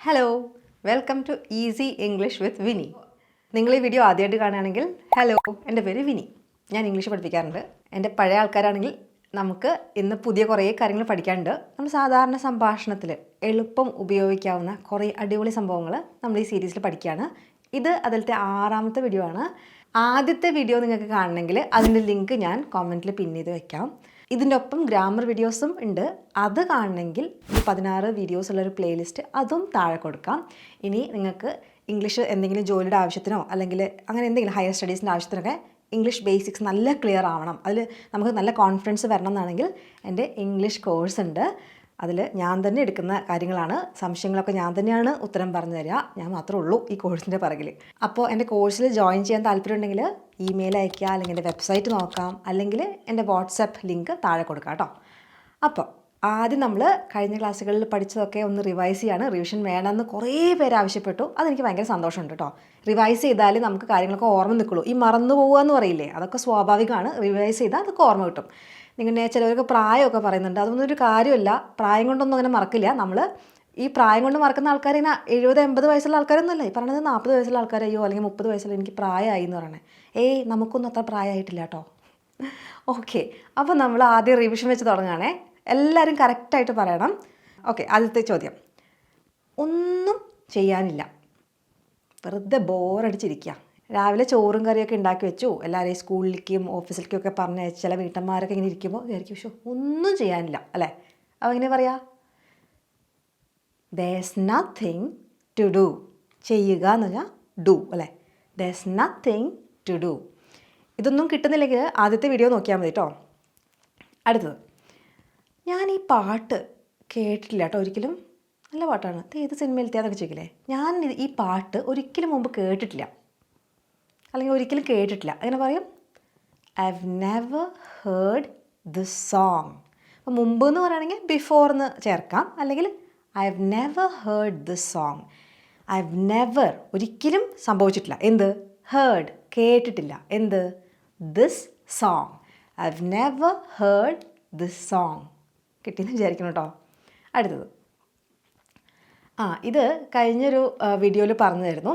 Hello, welcome to easy English with Vini. നിങ്ങൾ ഈ video ആദ്യമായിട്ട് കാണുകയാണെങ്കിൽ ഹലോ, എൻ്റെ പേര് വിനി. ഞാൻ ഇംഗ്ലീഷ് പഠിപ്പിക്കാറുണ്ട്. എൻ്റെ പഴയ ആൾക്കാരാണെങ്കിൽ നമുക്ക് ഇന്ന് പുതിയ കുറേ കാര്യങ്ങൾ പഠിക്കാനുണ്ട്. നമ്മൾ സാധാരണ സംഭാഷണത്തിൽ എളുപ്പം ഉപയോഗിക്കാവുന്ന കുറേ അടിപൊളി സംഭവങ്ങൾ നമ്മൾ ഈ സീരീസിൽ പഠിക്കുകയാണ്. ഇത് അതിലത്തെ 6ാമത്തെ വീഡിയോ ആണ്. ആദ്യത്തെ വീഡിയോ നിങ്ങൾക്ക് കാണണമെങ്കിൽ അതിൻ്റെ ലിങ്ക് ഞാൻ കോമെൻറ്റിൽ പിൻ ചെയ്ത് വെക്കാം. ഇതിൻ്റെ ഒപ്പം ഗ്രാമർ വീഡിയോസും ഉണ്ട്. അത് കാണണമെങ്കിൽ ഈ 16 വീഡിയോസ് ഉള്ളൊരു പ്ലേലിസ്റ്റ് അതും താഴെ കൊടുക്കാം. ഇനി നിങ്ങൾക്ക് ഇംഗ്ലീഷ് എന്തെങ്കിലും ജോലിയുടെ ആവശ്യത്തിനോ അല്ലെങ്കിൽ അങ്ങനെ എന്തെങ്കിലും ഹയർ സ്റ്റഡീസിൻ്റെ ആവശ്യത്തിനൊക്കെ ഇംഗ്ലീഷ് ബേസിക്സ് നല്ല ക്ലിയർ ആവണം, അതിൽ നമുക്ക് നല്ല കോൺഫിഡൻസ് വരണം എന്നാണെങ്കിൽ എൻ്റെ ഇംഗ്ലീഷ് കോഴ്സ് ഉണ്ട്. അതിൽ ഞാൻ തന്നെ എടുക്കുന്ന കാര്യങ്ങളാണ്. സംശയങ്ങളൊക്കെ ഞാൻ തന്നെയാണ് ഉത്തരം പറഞ്ഞു തരിക. ഞാൻ മാത്രമേ ഉള്ളൂ ഈ കോഴ്സിൻ്റെ പിറകിൽ. അപ്പോൾ എൻ്റെ കോഴ്സിൽ ജോയിൻ ചെയ്യാൻ താല്പര്യമുണ്ടെങ്കിൽ ഇമെയിൽ അയയ്ക്കുക, അല്ലെങ്കിൽ എൻ്റെ വെബ്സൈറ്റ് നോക്കാം, അല്ലെങ്കിൽ എൻ്റെ വാട്സപ്പ് ലിങ്ക് താഴെ കൊടുക്കാം കേട്ടോ. അപ്പോൾ ആദ്യം നമ്മൾ കഴിഞ്ഞ ക്ലാസ്സുകളിൽ പഠിച്ചതൊക്കെ ഒന്ന് റിവൈസ് ചെയ്യാണ്. റിവിഷൻ വേണമെന്ന് കുറേ പേര് ആവശ്യപ്പെട്ടു. അതെനിക്ക് ഭയങ്കര സന്തോഷമുണ്ട് കേട്ടോ. റിവൈസ് ചെയ്താൽ നമുക്ക് കാര്യങ്ങളൊക്കെ ഓർമ്മ നിൽക്കുള്ളൂ. ഈ മറന്നു പോകുക എന്ന് പറയില്ലേ, അതൊക്കെ സ്വാഭാവികമാണ്. റിവൈസ് ചെയ്താൽ അതൊക്കെ ഓർമ്മ കിട്ടും. നിങ്ങളുടെ ചിലവർക്ക് പ്രായമൊക്കെ പറയുന്നുണ്ട്. അതൊന്നും ഒരു കാര്യമല്ല. പ്രായം കൊണ്ടൊന്നും അങ്ങനെ മറക്കില്ല. നമ്മൾ ഈ പ്രായം കൊണ്ട് മറക്കുന്ന ആൾക്കാർ ഇങ്ങനെ 70-80 വയസ്സുള്ള ആൾക്കാരൊന്നുമല്ല. ഈ പറഞ്ഞത് 40 വയസ്സുള്ള ആൾക്കാരയ്യോ അല്ലെങ്കിൽ 30 വയസ്സുള്ള എനിക്ക് പ്രായമായി എന്ന് പറയണേ. നമുക്കൊന്നും അത്ര പ്രായമായിട്ടില്ല കേട്ടോ. ഓക്കെ, അപ്പോൾ നമ്മൾ ആദ്യം റിവിഷൻ വെച്ച് തുടങ്ങുകയാണേ. എല്ലാവരും കറക്റ്റായിട്ട് പറയണം. ഓക്കെ, ആദ്യത്തെ ചോദ്യം. ഒന്നും ചെയ്യാനില്ല, വെറുതെ ബോറടിച്ചിരിക്കുക. രാവിലെ ചോറും കറിയൊക്കെ ഉണ്ടാക്കി വെച്ചു, എല്ലാവരെയും സ്കൂളിലേക്കും ഓഫീസിലേക്കും ഒക്കെ പറഞ്ഞയച്ച് ചില വീട്ടന്മാരൊക്കെ ഇങ്ങനെ ഇരിക്കുമ്പോൾ വിചാരിക്കും, പക്ഷേ ഒന്നും ചെയ്യാനില്ല അല്ലേ? അപ്പോൾ എങ്ങനെ പറയാ? there's nothing to do. ചെയ്യുക എന്ന് പറഞ്ഞാൽ ഡു അല്ലേ? there's nothing to do. ഇതൊന്നും കിട്ടുന്നില്ലെങ്കിൽ ആദ്യത്തെ വീഡിയോ നോക്കിയാൽ മതി കേട്ടോ. അടുത്തത്, ഞാൻ ഈ പാട്ട് കേട്ടിട്ടില്ല കേട്ടോ ഒരിക്കലും. നല്ല പാട്ടാണ്, ഏത് സിനിമയിലത്തെയാന്നൊക്കെ ചോദിക്കില്ലേ. ഞാൻ ഈ പാട്ട് ഒരിക്കലും മുമ്പ് കേട്ടിട്ടില്ല, അല്ലെങ്കിൽ ഒരിക്കലും കേട്ടിട്ടില്ല. അങ്ങനെ പറയും, I've never heard this song. അപ്പോൾ മുമ്പ് എന്ന് പറയുകയാണെങ്കിൽ ബിഫോർ എന്ന് ചേർക്കാം, അല്ലെങ്കിൽ I've never heard this song. I've never ഒരിക്കലും സംഭവിച്ചിട്ടില്ല. എന്ത്? heard കേട്ടിട്ടില്ല. എന്ത്? this song. I've never heard this song. കിട്ടിയെന്ന് വിചാരിക്കണം കേട്ടോ. അടുത്തത്, ഇത് കഴിഞ്ഞൊരു വീഡിയോയിൽ പറഞ്ഞു തരുന്നു.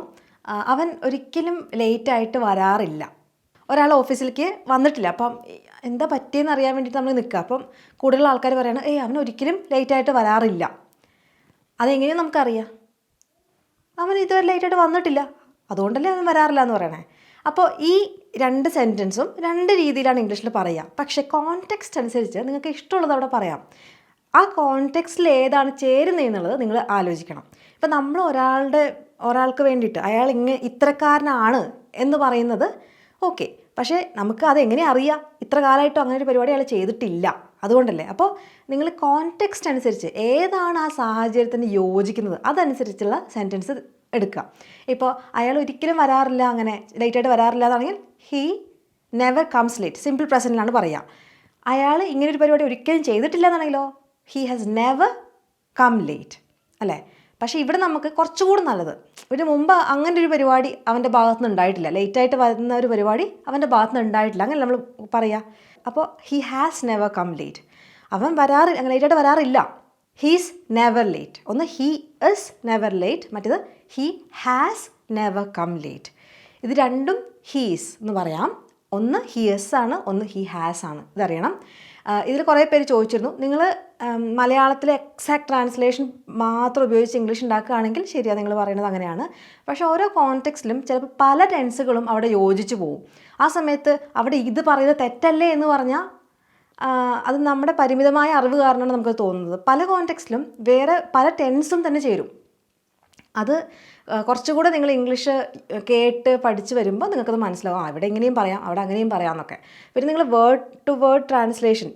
അവൻ ഒരിക്കലും ലേറ്റായിട്ട് വരാറില്ല. ഒരാൾ ഓഫീസിലേക്ക് വന്നിട്ടില്ല, അപ്പം എന്താ പറ്റിയെന്ന് അറിയാൻ വേണ്ടിയിട്ട് നമ്മൾ നിൽക്കുക. അപ്പം കൂടുതൽ ആൾക്കാർ പറയണം, അവൻ ഒരിക്കലും ലേറ്റായിട്ട് വരാറില്ല. അതെങ്ങനെയും നമുക്കറിയാം, അവൻ ഇതുവരെ ലേറ്റായിട്ട് വന്നിട്ടില്ല, അതുകൊണ്ടല്ലേ അവൻ വരാറില്ല എന്ന് പറയണേ. അപ്പോൾ ഈ 2 സെൻറ്റൻസും 2 രീതിയിലാണ് ഇംഗ്ലീഷിൽ പറയുക. പക്ഷേ കോൺടെക്സ്റ്റ് അനുസരിച്ച് നിങ്ങൾക്ക് ഇഷ്ടമുള്ളത് അവിടെ പറയാം. ആ കോൺടെക്സ്റ്റിൽ ഏതാണ് ചേരുന്നതെന്നുള്ളത് നിങ്ങൾ ആലോചിക്കണം. ഇപ്പം നമ്മൾ ഒരാൾക്ക് വേണ്ടിയിട്ട് അയാൾ ഇത്തരക്കാരനാണ് എന്ന് പറയുന്നത് ഓക്കെ, പക്ഷേ നമുക്ക് അതെങ്ങനെ അറിയാം? ഇത്ര കാലമായിട്ടും അങ്ങനെ ഒരു പരിപാടി അയാൾ ചെയ്തിട്ടില്ല, അതുകൊണ്ടല്ലേ. അപ്പോൾ നിങ്ങൾ കോൺടെക്സ്റ്റ് അനുസരിച്ച് ഏതാണ് ആ സാഹചര്യത്തിന് യോജിക്കുന്നത് അതനുസരിച്ചുള്ള സെൻറ്റൻസ് എടുക്കുക. ഇപ്പോൾ അയാൾ ഒരിക്കലും വരാറില്ല, അങ്ങനെ ലേറ്റായിട്ട് വരാറില്ല എന്നാണെങ്കിൽ he never comes late, simple പ്രസൻറ്റിലാണ് പറയുക. അയാൾ ഇങ്ങനൊരു പരിപാടി ഒരിക്കലും ചെയ്തിട്ടില്ല എന്നാണെങ്കിലോ he has never come late അല്ലേ? പക്ഷേ ഇവിടെ നമുക്ക് കുറച്ചുകൂടി നല്ലത്, ഇതിന് മുമ്പ് അങ്ങനെ ഒരു പരിപാടി അവൻ്റെ ഭാഗത്തു നിന്ന് ഉണ്ടായിട്ടില്ല, ലേറ്റായിട്ട് വരുന്ന ഒരു പരിപാടി അവൻ്റെ ഭാഗത്തു നിന്ന് ഉണ്ടായിട്ടില്ല, അങ്ങനെ നമ്മൾ പറയുക. അപ്പോൾ he has never come late, അവൻ അങ്ങനെ ലേറ്റായിട്ട് വരാറില്ല. He's never late. ഒന്ന് ഹീ ഇസ് നെവർ ലേറ്റ്, മറ്റേത് he has never come late. ഇത് രണ്ടും ഹീസ് എന്ന് പറയാം. ഒന്ന് ഹീ എസ് ആണ്, ഒന്ന് ഹീ ഹാസ് ആണ്. ഇതറിയണം. ഇതിൽ കുറേ പേര് ചോദിച്ചിരുന്നു, നിങ്ങൾ മലയാളത്തിലെ എക്സാക്ട് ട്രാൻസ്ലേഷൻ മാത്രം ഉപയോഗിച്ച് ഇംഗ്ലീഷ് ഉണ്ടാക്കുകയാണെങ്കിൽ ശരിയാണ്, നിങ്ങൾ പറയുന്നത് അങ്ങനെയാണ്. പക്ഷേ ഓരോ കോൺടെക്സ്റ്റിലും ചിലപ്പോൾ പല ടെൻസുകളും അവിടെ യോജിച്ച് പോകും. ആ സമയത്ത് അവിടെ ഇത് പറയുന്നത് തെറ്റല്ലേ എന്ന് പറഞ്ഞാൽ അത് നമ്മുടെ പരിമിതമായ അറിവ് കാരണമാണ് നമുക്ക് തോന്നുന്നത്. പല കോൺടെക്സ്റ്റിലും വേറെ പല ടെൻസും തന്നെ ചേരും. അത് കുറച്ചുകൂടെ നിങ്ങൾ ഇംഗ്ലീഷ് കേട്ട് പഠിച്ച് വരുമ്പോൾ നിങ്ങൾക്കത് മനസ്സിലാവും. ഇവിടെ എങ്ങനെയും പറയാം, അവിടെ അങ്ങനെയും പറയാമെന്നൊക്കെ. പിന്നെ നിങ്ങൾ വേർഡ് ടു വേർഡ് ട്രാൻസ്ലേഷൻ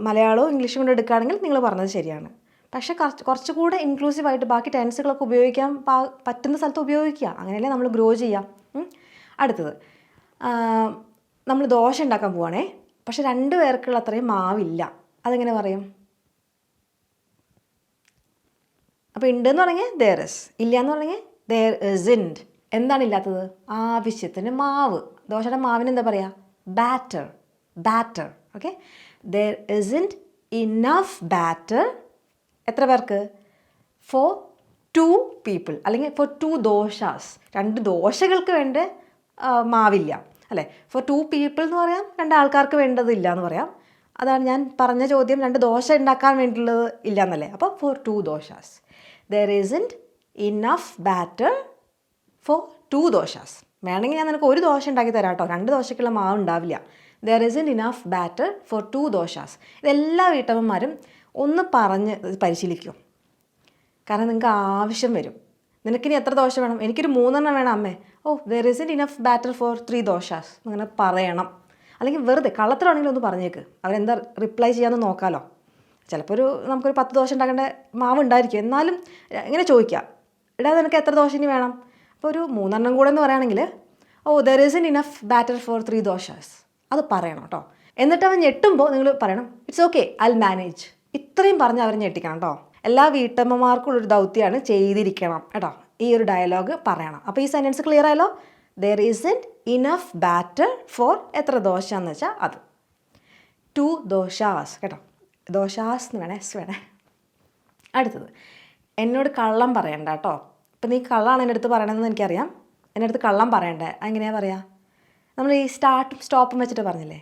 മലയാളവും ഇംഗ്ലീഷും കൊണ്ട് എടുക്കുകയാണെങ്കിൽ നിങ്ങൾ പറഞ്ഞത് ശരിയാണ്. പക്ഷേ കുറച്ചുകൂടെ ഇൻക്ലൂസീവായിട്ട് ബാക്കി ടെൻസുകളൊക്കെ ഉപയോഗിക്കാൻ പറ്റുന്ന സ്ഥലത്ത് ഉപയോഗിക്കുക. അങ്ങനെയല്ലേ നമ്മൾ ഗ്രോ ചെയ്യാം. അടുത്തത്, നമ്മൾ ദോശ ഉണ്ടാക്കാൻ പോവുകയാണേ, പക്ഷെ 2 പേർക്കുള്ള അത്രയും മാവില്ല. അതെങ്ങനെ പറയും? അപ്പോൾ ഉണ്ടെന്ന് പറഞ്ഞാൽ there is, ഇല്ല എന്ന് പറഞ്ഞാൽ there isn't. എന്താണ് ഇല്ലാത്തത്? ആവശ്യത്തിന് മാവ്. ദോശയുടെ മാവിന് എന്താ പറയുക? Batter. Okay, there isn't enough batter. എത്ര പേർക്ക്? for 2 people അല്ലെങ്കിൽ ഫോർ 2 ദോശാസ്, 2 ദോശകൾക്ക് വേണ്ട മാവില്ല അല്ലേ. ഫോർ 2 people എന്ന് പറയാം, 2 ആൾക്കാർക്ക് വേണ്ടതില്ല എന്ന് പറയാം. അതാണ് ഞാൻ പറഞ്ഞ ചോദ്യം, 2 ദോശ ഉണ്ടാക്കാൻ വേണ്ടിയുള്ളത് ഇല്ല എന്നല്ലേ. അപ്പോൾ for 2 dosas there isn't enough batter for 2 dosas. വേണമെങ്കിൽ ഞാൻ നിനക്ക് 1 ദോശ ഉണ്ടാക്കി തരാം കേട്ടോ, 2 ദോശയ്ക്കുള്ള മാവ് ഉണ്ടാവില്ല. There isn't enough batter for 2 dosas. ഇതെല്ലാ വീട്ടമ്മമാരും ഒന്ന് പറഞ്ഞ് പരിശീലിക്കും. കാരണം നിങ്ങൾക്ക് ആവശ്യം വരും. നിനക്കിനി എത്ര ദോശ വേണം? എനിക്കൊരു 3 വേണം അമ്മേ. There isn't enough batter for 3 dosas അങ്ങനെ പറയണം. അല്ലെങ്കിൽ വെറുതെ കള്ളത്തിലാണെങ്കിലും ഒന്ന് പറഞ്ഞേക്ക്, അവരെന്താ റിപ്ലൈ ചെയ്യാമെന്ന് നോക്കാമല്ലോ. ചിലപ്പോൾ നമുക്കൊരു 10 ദോശ ഉണ്ടാക്കേണ്ട മാവ് ഉണ്ടായിരിക്കും, എന്നാലും ഇങ്ങനെ ചോദിക്കുക, എടാ നിനക്ക് എത്ര ദോശ ഇനി വേണം? അപ്പോൾ ഒരു 3 കൂടെ എന്ന് പറയുകയാണെങ്കിൽ there isn't enough batter for 3 dosas അത് പറയണം കേട്ടോ. എന്നിട്ട് അവൻ ഞെട്ടുമ്പോൾ നിങ്ങൾ പറയണം ഇറ്റ്സ് ഓക്കെ ഐ മാനേജ്. ഇത്രയും പറഞ്ഞ് അവരെ ഞെട്ടിക്കണം കേട്ടോ. എല്ലാ വീട്ടമ്മമാർക്കുള്ളൊരു ദൗത്യമാണ്, ചെയ്തിരിക്കണം കേട്ടോ. ഈ ഒരു ഡയലോഗ് പറയണം. അപ്പോൾ ഈ സെൻറ്റൻസ് ക്ലിയർ ആയല്ലോ. There isn't enough batter for എത്ര ദോശ എന്ന് വെച്ചാൽ അത് 2 ദോശാസ് കേട്ടോ. ദോശാസ് എന്ന് വേണേ. അടുത്തത്, എന്നോട് കള്ളം പറയണ്ട കേട്ടോ. ഇപ്പം നീ കള്ളമാണ് എൻ്റെ അടുത്ത് പറയണമെന്ന് എനിക്കറിയാം, എൻ്റെ അടുത്ത് കള്ളം പറയണ്ടേ. എങ്ങനെയാണ് പറയുക? നമ്മൾ ഈ സ്റ്റാർട്ടും സ്റ്റോപ്പും വെച്ചിട്ട് പറഞ്ഞില്ലേ,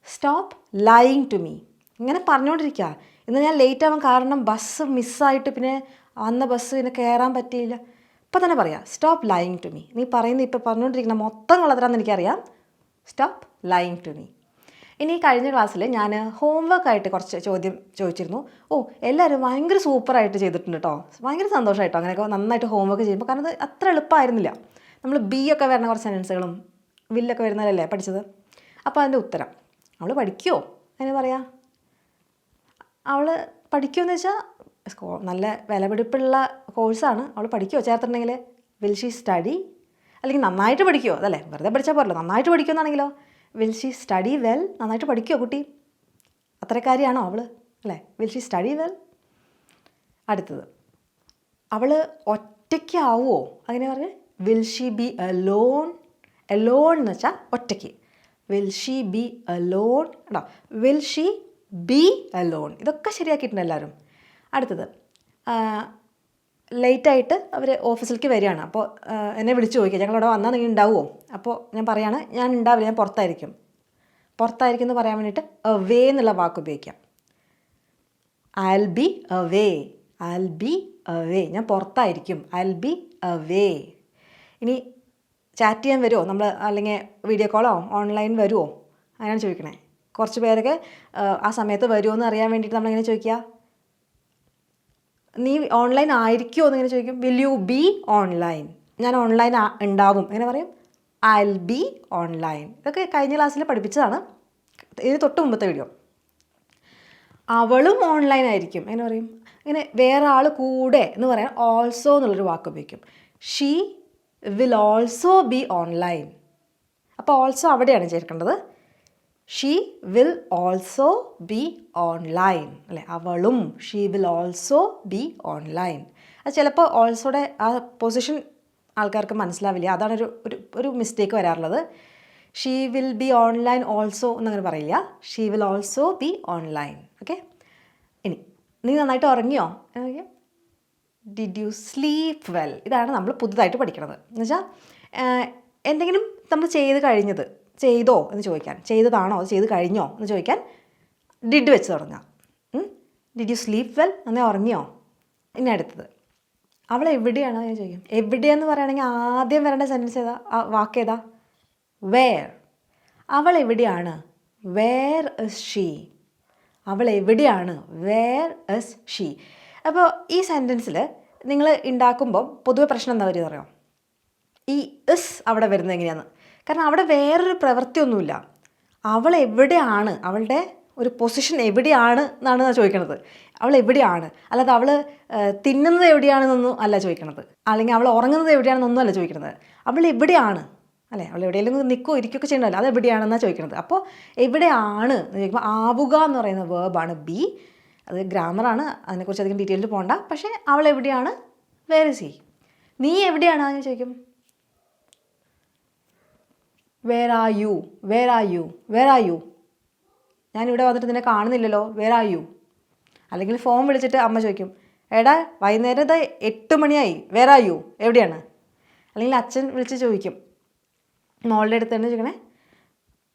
സ്റ്റോപ്പ് ലൈയിങ് ടു മീ. ഇങ്ങനെ പറഞ്ഞുകൊണ്ടിരിക്കുക. ഇന്ന് ഞാൻ ലേറ്റ് ആവാൻ കാരണം ബസ് മിസ്സായിട്ട് പിന്നെ വന്ന ബസ് പിന്നെ കയറാൻ പറ്റിയില്ല. ഇപ്പം തന്നെ പറയാം സ്റ്റോപ്പ് ലൈയിങ് ടു മീ. നീ പറയുന്നത് ഇപ്പോൾ പറഞ്ഞുകൊണ്ടിരിക്കുന്ന മൊത്തം കള്ളത്തരാന്ന് എനിക്കറിയാം, സ്റ്റോപ്പ് ലൈയിങ് ടു മീ. ഇനി കഴിഞ്ഞ ക്ലാസ്സിൽ ഞാൻ ഹോംവർക്കായിട്ട് കുറച്ച് ചോദ്യം ചോദിച്ചിരുന്നു. എല്ലാവരും ഭയങ്കര സൂപ്പറായിട്ട് ചെയ്തിട്ടുണ്ട് കേട്ടോ. ഭയങ്കര സന്തോഷമായിട്ടോ അങ്ങനെയൊക്കെ നന്നായിട്ട് ഹോംവർക്ക് ചെയ്യുമ്പോൾ. കാരണം അത് അത്ര എളുപ്പമായിരുന്നില്ല. നമ്മൾ ബി ഒക്കെ വരുന്ന കുറച്ച് സെൻറ്റൻസുകളും വില്ലൊക്കെ വരുന്നതല്ലേ പഠിച്ചത്. അപ്പോൾ അതിൻ്റെ ഉത്തരം അവൾ പഠിക്കുമോ അങ്ങനെ പറയാം. അവൾ പഠിക്കുമെന്ന് വെച്ചാൽ നല്ല വിലപിടിപ്പുള്ള കോഴ്സാണ്, അവൾ പഠിക്കുമോ ചേർത്തിട്ടുണ്ടെങ്കിൽ വിൽ ഷീ സ്റ്റഡി, അല്ലെങ്കിൽ നന്നായിട്ട് പഠിക്കുമോ, അതല്ലേ വെറുതെ പഠിച്ചാൽ പോരല്ലോ. നന്നായിട്ട് പഠിക്കുമെന്നാണെങ്കിലോ വിൽ ഷീ സ്റ്റഡി വെൽ. നന്നായിട്ട് പഠിക്കുമോ കുട്ടി? അത്രക്കാരിയാണോ അവൾ അല്ലേ? Will she study well. അടുത്തത്, അവൾ ഒറ്റയ്ക്കാവുമോ അങ്ങനെ പറഞ്ഞ് will she B alone. Alone എന്ന് വെച്ചാൽ ഒറ്റയ്ക്ക്. വിൽ ഷീ ബി അലോൺ കേട്ടോ. Will she B alone. ഇതൊക്കെ ശരിയാക്കിയിട്ടുണ്ട് എല്ലാവരും. അടുത്തത്, ലേറ്റായിട്ട് അവർ ഓഫീസിലേക്ക് വരികയാണ്. അപ്പോൾ എന്നെ വിളിച്ച് ചോദിക്കുക ഞങ്ങളവിടെ വന്നാൽ നിങ്ങൾ ഉണ്ടാവുമോ? അപ്പോൾ ഞാൻ പറയാണ് ഞാൻ ഉണ്ടാവില്ല, ഞാൻ പുറത്തായിരിക്കും. പുറത്തായിരിക്കും എന്ന് പറയാൻ വേണ്ടിയിട്ട് അവേ എന്നുള്ള വാക്ക് ഉപയോഗിക്കാം. I'll be away. I'll be away. ഞാൻ പുറത്തായിരിക്കും. I'll be away. ഇനി ചാറ്റ് ചെയ്യാൻ വരുമോ നമ്മൾ, അല്ലെങ്കിൽ വീഡിയോ കോളോ ഓൺലൈൻ വരുമോ അങ്ങനെയാണ് ചോദിക്കണേ. കുറച്ച് പേരൊക്കെ ആ സമയത്ത് വരുമോ എന്ന് അറിയാൻ വേണ്ടിയിട്ട് നമ്മളിങ്ങനെ ചോദിക്കുക, നീ ഓൺലൈൻ ആയിരിക്കുമോ എന്നിങ്ങനെ ചോദിക്കും. Will you be online. ഞാൻ ഓൺലൈൻ ഉണ്ടാവും എങ്ങനെ പറയും? I'll be online. ഇതൊക്കെ കഴിഞ്ഞ ക്ലാസ്സിൽ പഠിപ്പിച്ചതാണ്, ഇതിന് തൊട്ട് മുമ്പത്തെ വീഡിയോ. അവളും ഓൺലൈൻ ആയിരിക്കും എങ്ങനെ പറയും? ഇങ്ങനെ വേറെ ആൾ കൂടെ എന്ന് പറയാൻ ഓൾസോ എന്നുള്ളൊരു വാക്ക് ഉപയോഗിക്കും. She will also be online. അപ്പോൾ ഓൾസോ അവിടെയാണ് ചേർക്കേണ്ടത്. She will also be online അല്ലേ. അവളും she will also be online. അത് ചിലപ്പോൾ ഓൾസോയുടെ ആ പൊസിഷൻ ആൾക്കാർക്ക് മനസ്സിലാവില്ല, അതാണ് ഒരു മിസ്റ്റേക്ക് വരാറുള്ളത്. She will be online also എന്നങ്ങനെ പറയില്ല. She will also be online. Okay. ഇനി നീ നന്നായിട്ട് ഉറങ്ങിയോ? Did you sleep well? ഇതാണ് നമ്മൾ പുതുതായിട്ട് പഠിക്കുന്നത്. എന്നുവെച്ചാൽ എന്തെങ്കിലും നമ്മൾ ചെയ്ത് കഴിഞ്ഞത് ചെയ്തോ എന്ന് ചോദിക്കാൻ, ചെയ്തതാണോ അത് ചെയ്ത് കഴിഞ്ഞോ എന്ന് ചോദിക്കാൻ ഡിഡ് വെച്ച് തുടങ്ങാം. Did you sleep well? നന്നായി ഉറങ്ങിയോ? ഇനി അടുത്തത്, അവൾ എവിടെയാണോ ഞാൻ ചോദിക്കും. എവിടെയെന്ന് പറയുകയാണെങ്കിൽ ആദ്യം വരേണ്ട സെൻറ്റൻസ് ഏതാ? ആ വാക്ക് ഏതാ? വേർ. അവൾ എവിടെയാണ്? Where is she. അവൾ എവിടെയാണ്? Where is she. അപ്പോൾ ഈ സെൻറ്റൻസിൽ നിങ്ങൾ ഉണ്ടാക്കുമ്പോൾ പൊതുവെ പ്രശ്നം എന്താ വരിക അറിയാം? ഈ ഇസ് അവിടെ വരുന്നത് എങ്ങനെയാണ്? കാരണം അവിടെ വേറൊരു പ്രവൃത്തിയൊന്നുമില്ല. അവൾ എവിടെയാണ്, അവളുടെ ഒരു പൊസിഷൻ എവിടെയാണ് എന്നാണ് ചോദിക്കണത്. അവൾ എവിടെയാണ്, അല്ലാതെ അവൾ തിന്നുന്നത് എവിടെയാണെന്നൊന്നും അല്ല ചോദിക്കണത്, അല്ലെങ്കിൽ അവൾ ഉറങ്ങുന്നത് എവിടെയാണെന്നൊന്നും അല്ല ചോദിക്കുന്നത്. അവൾ എവിടെയാണ് അല്ലേ, അവൾ എവിടെയെങ്കിലും നിൽക്കുകയോ ഇരിക്കുകയൊക്കെ ചെയ്യണമല്ലോ, അത് എവിടെയാണെന്നാണ് ചോദിക്കുന്നത്. അപ്പോൾ എവിടെയാണ് എന്ന് ചോദിക്കുമ്പോൾ ആവുക എന്ന് പറയുന്ന വേർബാണ് ബി. അത് ഗ്രാമറാണ്, അതിനെക്കുറിച്ച് അധികം ഡീറ്റെയിൽഡ് പോകണ്ട. പക്ഷേ അവൾ എവിടെയാണ്? Where is he. നീ എവിടെയാണ് എന്ന് ചോദിക്കും. Where are you? Where are you? Where are you? ഞാനിവിടെ വന്നിട്ട് നിന്നെ കാണുന്നില്ലല്ലോ, വേർ ആർ യു? അല്ലെങ്കിൽ ഫോൺ വിളിച്ചിട്ട് അമ്മ ചോദിക്കും എടാ വൈകുന്നേരം ഇത് 8 മണിയായി, വേർ ആർ യു, എവിടെയാണ്? അല്ലെങ്കിൽ അച്ഛൻ വിളിച്ച് ചോദിക്കും, മോളുടെ അടുത്ത് തന്നെ ചോദിക്കണേ,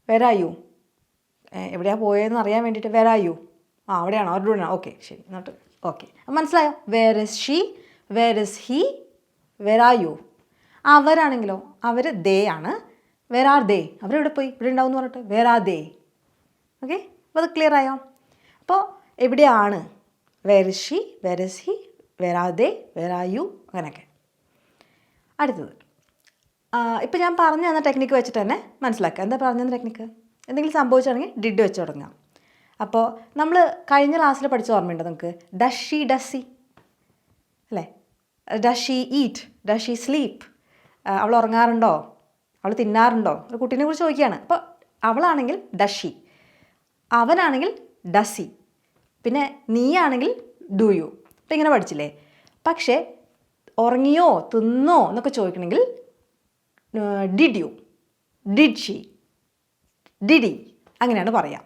വേർ ആർ യു, എവിടെയാണ് പോയതെന്ന് അറിയാൻ വേണ്ടിയിട്ട്, വേർ ആർ യു, അവിടെയാണോ, അവരുടെ കൂടെയാണോ, ഓക്കെ ശരി, എന്നിട്ട് ഓക്കെ, മനസ്സിലായോ? Where is she, where is he, where are you. അവരാണെങ്കിലോ, അവർ ദേ ആണ്, വേർ ആർ ദേ, അവരെവിടെ പോയി, ഇവിടെ ഉണ്ടാവും എന്ന് പറഞ്ഞിട്ട് വേർ ആർ ദേ. ഓക്കെ, അപ്പോൾ അത് ക്ലിയർ ആയോ? അപ്പോൾ എവിടെയാണ്, where is she, where is he, where are they, where are you, അങ്ങനെയൊക്കെ. അടുത്തത്, ഇപ്പോൾ ഞാൻ പറഞ്ഞു തന്ന ടെക്നിക്ക് വെച്ചിട്ട് തന്നെ മനസ്സിലാക്കുക. എന്താ പറഞ്ഞു തന്ന ടെക്നിക്ക്? എന്തെങ്കിലും സംഭവിച്ചാണെങ്കിൽ ഡിഡ് വെച്ച് തുടങ്ങാം. അപ്പോൾ നമ്മൾ കഴിഞ്ഞ ക്ലാസ്സിൽ പഠിച്ച ഓർമ്മയുണ്ടോ നിങ്ങൾക്ക്? ഡസ് ഷീ, ഡസ് സി അല്ലേ? Does she eat, does she sleep, അവൾ ഉറങ്ങാറുണ്ടോ, അവൾ തിന്നാറുണ്ടോ, ഒരു കുട്ടീനെ കുറിച്ച് ചോദിക്കുകയാണ്. അപ്പോൾ അവളാണെങ്കിൽ ഡസ് ഷീ, അവനാണെങ്കിൽ ഡസ് സി, പിന്നെ നീയാണെങ്കിൽ ഡു യു. അപ്പോൾ ഇങ്ങനെ പഠിച്ചില്ലേ? പക്ഷേ ഉറങ്ങിയോ തിന്നോ എന്നൊക്കെ ചോദിക്കണമെങ്കിൽ did you, did she, did, അങ്ങനെയാണ് പറയാം.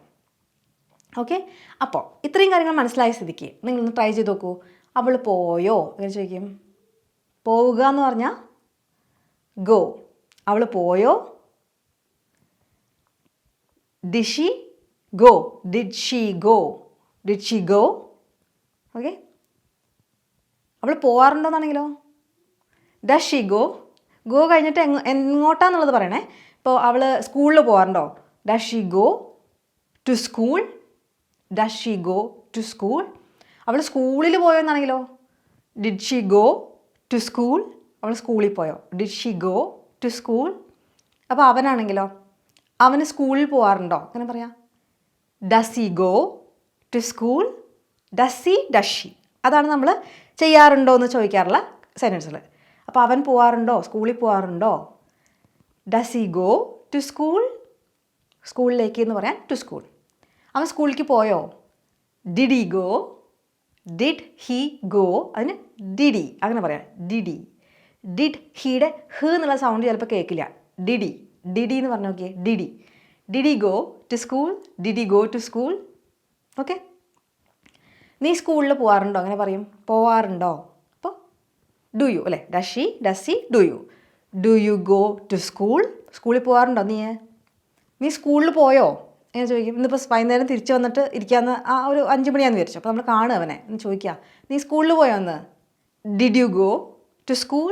ഓക്കെ, അപ്പോൾ ഇത്രയും കാര്യങ്ങൾ മനസ്സിലായ സ്ഥിതിക്ക് നിങ്ങളൊന്ന് ട്രൈ ചെയ്ത് നോക്കൂ. അവൾ പോയോ അങ്ങനെ ചോദിക്കും. പോവുക എന്ന് പറഞ്ഞാൽ ഗോ. അവൾ പോയോ, did she go, did she go, did she go. Okay, അവൾ പോവാറുണ്ടോന്നാണെങ്കിലോ ഡസ് ഷീ ഗോ. ഗോ കഴിഞ്ഞിട്ട് എങ്ങോട്ടാന്നുള്ളത് പറയണേ. ഇപ്പോൾ അവൾ സ്കൂളിൽ പോകാറുണ്ടോ, does she go to school, does she go to school. അവൾ സ്കൂളിൽ പോയോ എന്നാണെങ്കിലോ did she go to school, അവൾ സ്കൂളിൽ പോയോ, did she go to school. അപ്പോൾ അവനാണെങ്കിലോ, അവന് സ്കൂളിൽ പോകാറുണ്ടോ, അങ്ങനെ പറയാം, does he go to school, does he, does she. അതാണ് നമ്മൾ ചെയ്യാറുണ്ടോ എന്ന് ചോദിക്കാറുള്ള സെൻറ്റൻസുകൾ. അപ്പോൾ അവൻ പോകാറുണ്ടോ, സ്കൂളിൽ പോകാറുണ്ടോ, does he go to school, സ്കൂളിലേക്ക് എന്ന് പറയാൻ ടു സ്കൂൾ. അവൻ സ്കൂളിലേക്ക് പോയോ, did he go, did he go, അതിന് ഡിഡി അങ്ങനെ പറയാം, ഡിഡി. ഡിഡ് ഹീയുടെ ഹ് എന്നുള്ള സൗണ്ട് ചിലപ്പോൾ കേൾക്കില്ല, ഡിഡി, ഡിഡി എന്ന് പറഞ്ഞു നോക്കിയേ, did. Did go to school, did go to school. Okay, നീ സ്കൂളിൽ പോകാറുണ്ടോ, അങ്ങനെ പറയും, പോവാറുണ്ടോ. അപ്പോൾ ഡു യു അല്ലേ, does she, does he, do you. Do you go to school, സ്കൂളിൽ പോകാറുണ്ടോ നീ സ്കൂളിൽ പോയോ എന്ന് ചോദിക്കും. ഇന്നിപ്പോൾ വൈകുന്നേരം തിരിച്ച് വന്നിട്ട് ഇരിക്കാമെന്ന് ഒരു 5 മണിയാണെന്ന് വിചാരിച്ചു. അപ്പോൾ നമ്മൾ കാണുക അവനെ എന്ന് ചോദിക്കുക, നീ സ്കൂളിൽ പോയോ എന്ന്. Did you go to school,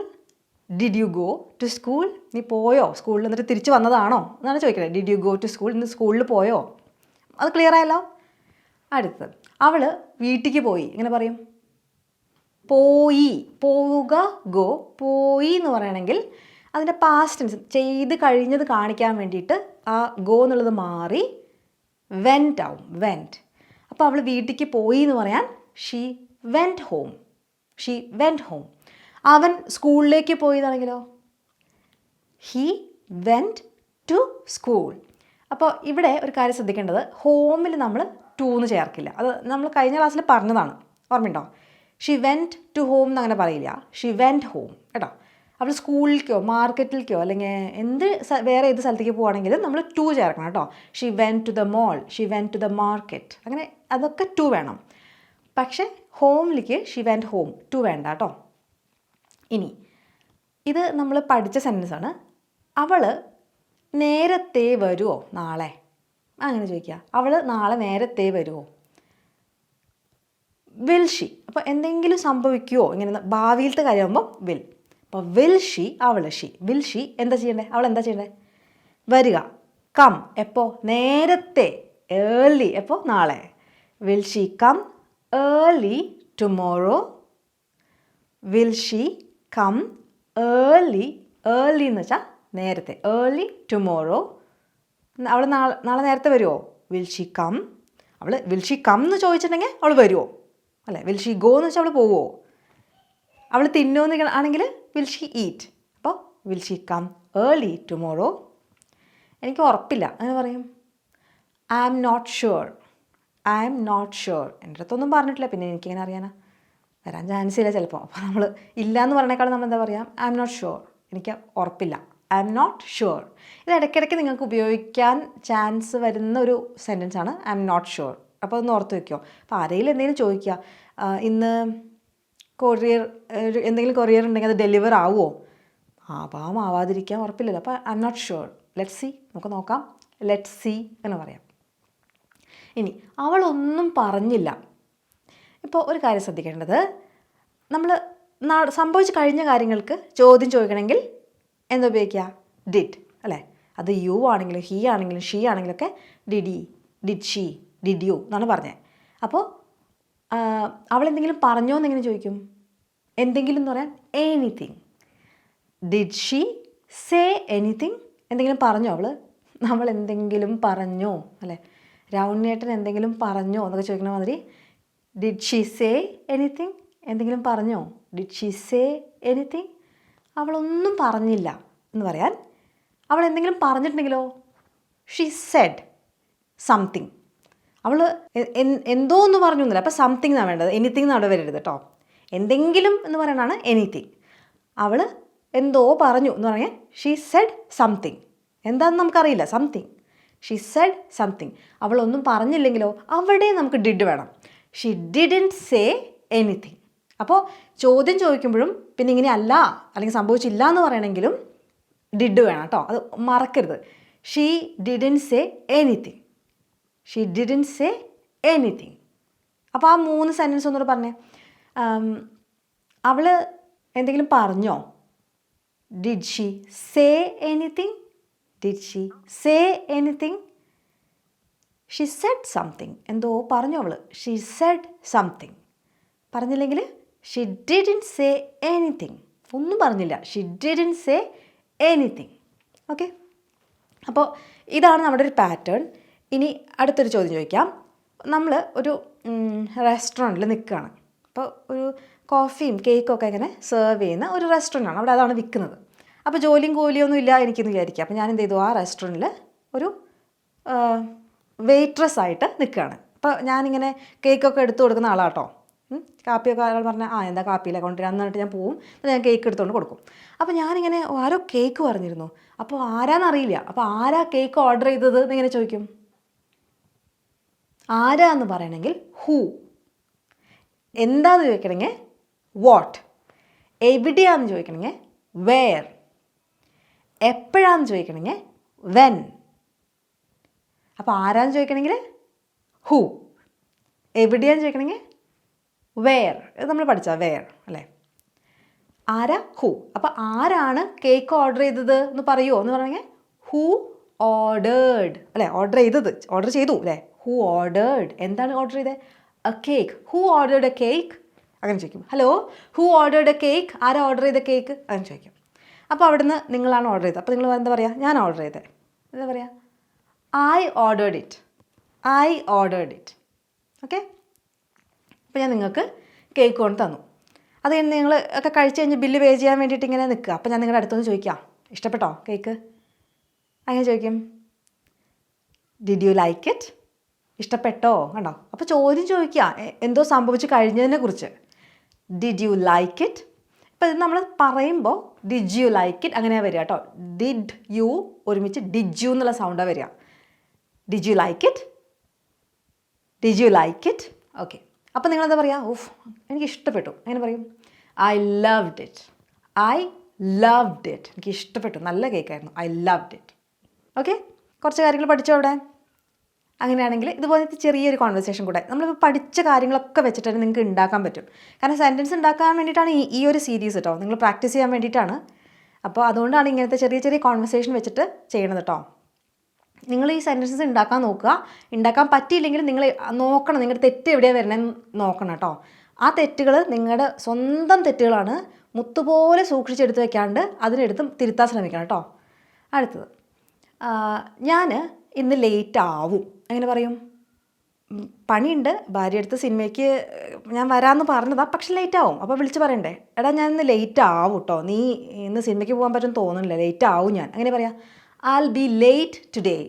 did you go to school. നീ പോയോ സ്കൂളിൽ, എന്നിട്ട് തിരിച്ച് വന്നതാണോ എന്നാണ് ചോദിക്കുന്നത്. Did you go to school, ഇന്ന് സ്കൂളിൽ പോയോ. അത് ക്ലിയർ ആയല്ലോ. അടുത്തത്, അവൾ വീട്ടിലേക്ക് പോയി, എങ്ങനെ പറയും, പോയി. പോവുക ഗോ, പോയി എന്ന് പറയണമെങ്കിൽ അതിൻ്റെ പാസ്റ്റ് ടെൻസ് ചെയ്ത് കഴിഞ്ഞത് കാണിക്കാൻ വേണ്ടിയിട്ട് ആ ഗോ എന്നുള്ളത് മാറി വെൻറ്റ് ആവും, വെൻറ്റ്. അപ്പോൾ അവൾ വീട്ടിലേക്ക് പോയി എന്ന് പറയാൻ she went home, she went home. അവൻ സ്കൂളിലേക്ക് പോയി എന്നാണെങ്കിലോ ഹീ വെൻറ്റ് ടു സ്കൂൾ. അപ്പോൾ ഇവിടെ ഒരു കാര്യം ശ്രദ്ധിക്കേണ്ടത്, ഹോമിൽ നമ്മൾ ടു എന്ന് ചേർക്കില്ല. അത് നമ്മൾ കഴിഞ്ഞ ക്ലാസ്സിൽ പറഞ്ഞതാണ്, ഓർമ്മയുണ്ടോ? ഷീ വെൻറ്റ് ടു ഹോം എന്നങ്ങനെ പറയില്ല, ഷീ വെൻറ്റ് ഹോം കേട്ടോ. അവൾ സ്കൂളിലേക്കോ മാർക്കറ്റിലേക്കോ അല്ലെങ്കിൽ വേറെ ഏത് സ്ഥലത്തേക്ക് പോവുകയാണെങ്കിലും നമ്മൾ ടു ചേർക്കണം കേട്ടോ. She went to the mall, she went to the market, അങ്ങനെ അതൊക്കെ ടു വേണം. പക്ഷേ ഹോമിലേക്ക് ഷീ വെൻറ്റ് ഹോം, ടു വേണ്ട കേട്ടോ. ഇനി ഇത് നമ്മൾ പഠിച്ച സെൻറ്റൻസാണ്. അവൾ നേരത്തെ വരുമോ നാളെ, അങ്ങനെ ചോദിക്കുക. അവൾ നാളെ നേരത്തെ വരുമോ. വിൽ ഷി, അപ്പോൾ എന്തെങ്കിലും സംഭവിക്കുമോ, ഇങ്ങനെ ഭാവിയിലത്തെ കാര്യമാകുമ്പോൾ വിൽ. അപ്പോൾ വിൽ ഷി, അവൾ ഷി, വിൽ ഷി എന്താ ചെയ്യണ്ടേ, അവൾ എന്താ ചെയ്യണ്ടേ, വരിക. കം എപ്പോൾ, നേരത്തെ, ഏർലി എപ്പോൾ, നാളെ. Will she come early tomorrow, will she come early, early എന്ന് വെച്ചാൽ നേരത്തെ, ഏർലി ടുമോറോ. അവൾ നാളെ നേരത്തെ വരുമോ, വിൽ ഷി കം. അവൾ വിൽ ഷി കം എന്ന് ചോദിച്ചിട്ടുണ്ടെങ്കിൽ അവൾ വരുമോ അല്ലേ. വിൽ ഷി ഗോ എന്ന് വെച്ചാൽ അവൾ പോവുമോ. അവൾ തിന്നുമെന്ന് ആണെങ്കിൽ വിൽ ഷി ഈറ്റ്. അപ്പോൾ will she come early tomorrow. എനിക്ക് ഉറപ്പില്ല അങ്ങനെ പറയും. I am not sure, I am not sure. എൻ്റെ അടുത്തൊന്നും പറഞ്ഞിട്ടില്ല, പിന്നെ എനിക്കിങ്ങനെ അറിയാനാ, വരാൻ ചാൻസ് ഇല്ല ചിലപ്പോൾ. അപ്പോൾ നമ്മൾ ഇല്ല എന്ന് പറഞ്ഞേക്കാളും നമ്മൾ എന്താ പറയുക, ഐ ആം നോട്ട് ഷുവർ, എനിക്ക് ഉറപ്പില്ല, ഐ ആം നോട്ട് ഷുവർ. ഇത് ഇടയ്ക്കിടയ്ക്ക് നിങ്ങൾക്ക് ഉപയോഗിക്കാൻ ചാൻസ് വരുന്ന ഒരു സെൻറ്റൻസാണ് ഐ ആം നോട്ട് ഷുവർ. അപ്പോൾ ഒന്ന് ഓർത്ത് വയ്ക്കുമോ. അപ്പോൾ ആരെങ്കിലും എന്തെങ്കിലും ചോദിക്കുക, ഇന്ന് കൊറിയർ എന്തെങ്കിലും കൊറിയർ ഉണ്ടെങ്കിൽ അത് ഡെലിവർ ആവുമോ? ആവാം, ആവാതിരിക്കാൻ ഉറപ്പില്ലല്ലോ. അപ്പോൾ I am not sure. Let see, നമുക്ക് നോക്കാം, ലെറ്റ് സി എന്ന് പറയാം. ഇനി അവളൊന്നും പറഞ്ഞില്ല. ഇപ്പോൾ ഒരു കാര്യം ശ്രദ്ധിക്കേണ്ടത്, നമ്മൾ സംഭവിച്ച് കഴിഞ്ഞ കാര്യങ്ങൾക്ക് ചോദ്യം ചോദിക്കണമെങ്കിൽ എന്താ ഉപയോഗിക്കുക? ഡിഡ്, അല്ലേ? അത് യു ആണെങ്കിലും ഹീ ആണെങ്കിലും ഷീ ആണെങ്കിലൊക്കെ did, did she, did you എന്നാണ് പറഞ്ഞത്. അപ്പോൾ അവളെന്തെങ്കിലും പറഞ്ഞോ എന്നെങ്ങനെ ചോദിക്കും? എന്തെങ്കിലും എന്ന് പറയാൻ anything. Did she say anything? എന്തെങ്കിലും പറഞ്ഞോ നമ്മൾ എന്തെങ്കിലും പറഞ്ഞോ, അല്ലേ? രാവുണ്ണിയേട്ടൻ എന്തെങ്കിലും പറഞ്ഞോ എന്നൊക്കെ ചോദിക്കണ മാതിരി ഡിഡ് ഷീ സേ എനിത്തിങ്? എന്തെങ്കിലും പറഞ്ഞോ? Did she say anything? അവളൊന്നും പറഞ്ഞില്ല എന്ന് പറയാൻ അവൾ എന്തെങ്കിലും പറഞ്ഞിട്ടുണ്ടെങ്കിലോ? She said something. അവൾ എന്തോ എന്ന് പറഞ്ഞു എന്നില്ല, അപ്പോൾ സംതിങ് എന്നാണ് വേണ്ടത്, എനിത്തിങ് അവിടെ വരരുത് കേട്ടോ. എന്തെങ്കിലും എന്ന് പറയാനാണ് എനിത്തിങ്. അവൾ എന്തോ പറഞ്ഞു എന്ന് പറഞ്ഞാൽ ഷീ സെഡ് സംതിങ്. എന്താണെന്ന് നമുക്കറിയില്ല, സംതിങ്. She said something. അവളൊന്നും പറഞ്ഞില്ലെങ്കിലോ? അവിടെ നമുക്ക് ഡിഡ് വേണം. She didn't say anything. അപ്പോൾ ചോദ്യം ചോദിക്കുമ്പോഴും പിന്നെ ഇങ്ങനെ അല്ല അല്ലെങ്കിൽ സംഭവിച്ചില്ല എന്ന് പറയണമെങ്കിലും ഡിഡ് വേണം കേട്ടോ, അത് മറക്കരുത്. She didn't say anything. She didn't say anything. അപ്പോൾ ആ 3 സെൻറ്റൻസ് ഒന്നുകൂടെ പറഞ്ഞേ. അവൾ എന്തെങ്കിലും പറഞ്ഞോ? Did she say anything? Did she say anything? She said something. എന്തോ പറഞ്ഞു അവൾ. She said something. പറഞ്ഞില്ലെങ്കിൽ ഷീ ഡിഡ്ന്റ് സേ എനിത്തിങ്. ഒന്നും പറഞ്ഞില്ല, she didn't say anything. Okay, അപ്പോൾ ഇതാണ് നമ്മുടെ ഒരു പാറ്റേൺ. ഇനി അടുത്തൊരു ചോദ്യം ചോദിക്കാം. നമ്മൾ ഒരു റെസ്റ്റോറൻറ്റിൽ നിൽക്കുകയാണ്. അപ്പോൾ ഒരു കോഫിയും കേക്കൊക്കെ ഇങ്ങനെ സെർവ് ചെയ്യുന്ന ഒരു റെസ്റ്റോറൻ്റാണ്, അവിടെ അതാണ് വിൽക്കുന്നത്. അപ്പോൾ ജോലിയും കൂലിയൊന്നും ഇല്ല എനിക്കെന്ന് വിചാരിക്കുക. അപ്പോൾ ഞാൻ എന്ത് ചെയ്തു, ആ റെസ്റ്റോറൻറ്റിൽ ഒരു വെയിട്രസ് ആയിട്ട് നിൽക്കുകയാണ്. അപ്പോൾ ഞാനിങ്ങനെ കേക്കൊക്കെ എടുത്തു കൊടുക്കുന്ന ആളാട്ടോ. കാപ്പിയൊക്കെ ആൾ പറഞ്ഞാൽ എന്താ കാപ്പിയില്ല കൊണ്ടുവരാൻ എന്നിട്ട് ഞാൻ പോവും, ഞാൻ കേക്ക് എടുത്തുകൊണ്ട് കൊടുക്കും. അപ്പോൾ ഞാനിങ്ങനെ ആരോ കേക്ക് പറഞ്ഞിരുന്നു, അപ്പോൾ ആരാന്നറിയില്ല. അപ്പോൾ ആരാ കേക്ക് ഓർഡർ ചെയ്തത് എന്നിങ്ങനെ ചോദിക്കും. ആരാന്ന് പറയണമെങ്കിൽ ഹൂ. എന്താന്ന് ചോദിക്കണമെങ്കിൽ വാട്ട്. എവിടെയാന്ന് ചോദിക്കണമെങ്കിൽ വേർ. എപ്പോഴാന്ന് ചോദിക്കണമെങ്കിൽ വെൻ. അപ്പോൾ ആരാന്ന് ചോദിക്കണമെങ്കിൽ ഹൂ. എവിടെയാന്ന് ചോദിക്കണമെങ്കിൽ വേർ. ഇത് നമ്മൾ പഠിച്ച വേർ അല്ലേ? ആരാ? ഹൂ. അപ്പോൾ ആരാണ് കേക്ക് ഓർഡർ ചെയ്തത് എന്ന് പറയുമോ എന്ന് പറയണമെങ്കിൽ ഹൂ ഓർഡേർഡ്, അല്ലേ? ഓർഡർ ചെയ്തു അല്ലേ? Who ordered. എന്താണ് ഓർഡർ ചെയ്തത്? A cake. Who ordered A cake? അങ്ങനെ ചോദിക്കും. Hello, who ordered A cake? ആരാ ഓർഡർ ചെയ്ത കേക്ക്? അങ്ങനെ ചോദിക്കും. അപ്പോൾ അവിടുന്ന് നിങ്ങളാണ് ഓർഡർ ചെയ്തത്. അപ്പോൾ നിങ്ങൾ എന്താ പറയുക? ഞാൻ ഓർഡർ ചെയ്തത്. എന്താ പറയുക? I ordered it. I ordered it. Okay, അപ്പോൾ ഞാൻ നിങ്ങൾക്ക് കേക്ക് കൊണ്ട് തന്നു. അത് നിങ്ങൾ ഒക്കെ കഴിച്ച് കഴിഞ്ഞ് ബില്ല് പേ ചെയ്യാൻ വേണ്ടിയിട്ട് ഇങ്ങനെ നിൽക്കുക. അപ്പോൾ ഞാൻ നിങ്ങളുടെ അടുത്തൊന്ന് ചോദിക്കാം, ഇഷ്ടപ്പെട്ടോ കേക്ക്? അങ്ങനെ ചോദിക്കും. Did you like it? ഇഷ്ടപ്പെട്ടോ? കണ്ടോ? അപ്പോൾ ചോദ്യം ചോദിക്കുക എന്തോ സംഭവിച്ച് കഴിഞ്ഞതിനെ കുറിച്ച്. Did you like it? ഇപ്പോൾ ഇത് നമ്മൾ പറയുമ്പോൾ ഡിഡ് യു ലൈക്ക് ഇറ്റ് അങ്ങനെയാണ് വരിക കേട്ടോ. ഡിഡ് യു ഒരുമിച്ച് ഡിഡ് യു എന്നുള്ള സൗണ്ടാണ് വരിക. Did you like it? Did you like it? Okay, അപ്പോൾ നിങ്ങളെന്താ പറയുക? ഓഫ്, എനിക്ക് ഇഷ്ടപ്പെട്ടു. അങ്ങനെ പറയും. I loved it. I loved it. എനിക്ക് ഇഷ്ടപ്പെട്ടു, നല്ല കേക്കായിരുന്നു. I loved it. ഓക്കെ, കുറച്ച് കാര്യങ്ങൾ പഠിച്ചോ അവിടെ. അങ്ങനെയാണെങ്കിൽ ഇതുപോലത്തെ ചെറിയൊരു കോൺവെർസേഷൻ കൂടെ നമ്മളിപ്പോൾ പഠിച്ച കാര്യങ്ങളൊക്കെ വെച്ചിട്ട് തന്നെ നിങ്ങൾക്ക് ഉണ്ടാക്കാൻ പറ്റും. കാരണം സെൻറ്റൻസ് ഉണ്ടാക്കാൻ വേണ്ടിയിട്ടാണ് ഈ ഒരു സീരീസ് കേട്ടോ, നിങ്ങൾ പ്രാക്ടീസ് ചെയ്യാൻ വേണ്ടിയിട്ടാണ്. അപ്പോൾ അതുകൊണ്ടാണ് ഇങ്ങനത്തെ ചെറിയ ചെറിയ കോൺവെർസേഷൻ വെച്ചിട്ട് ചെയ്യണത് കേട്ടോ. നിങ്ങൾ ഈ സെൻറ്റൻസസ് ഉണ്ടാക്കാൻ നോക്കുക. ഉണ്ടാക്കാൻ പറ്റിയില്ലെങ്കിൽ നിങ്ങൾ നോക്കണം, നിങ്ങളുടെ തെറ്റ് എവിടെയാണ് വരണമെന്ന് നോക്കണം കേട്ടോ. ആ തെറ്റുകൾ നിങ്ങളുടെ സ്വന്തം തെറ്റുകളാണ്. മുത്തുപോലെ സൂക്ഷിച്ചെടുത്ത് വെക്കാണ്ട് അതിനെടുത്ത് തിരുത്താൻ ശ്രമിക്കണം കേട്ടോ. അടുത്തത്, ഞാൻ ഇന്ന് ലേറ്റ് ആവും. എങ്ങനെ പറയും? പണിയുണ്ട്, ഭാര്യ അടുത്ത് സിനിമയ്ക്ക് ഞാൻ വരാമെന്ന് പറഞ്ഞതാണ്, പക്ഷെ ലേറ്റ് ആവും. അപ്പോൾ വിളിച്ച് പറയണ്ടേ, എടാ ഞാൻ ഇന്ന് ലേറ്റ് ആവും കേട്ടോ, നീ ഇന്ന് സിനിമയ്ക്ക് പോകാൻ പറ്റുമെന്ന് തോന്നുന്നില്ല, ലേറ്റ് ആവും ഞാൻ. അങ്ങനെ പറയാം, I'll be late today.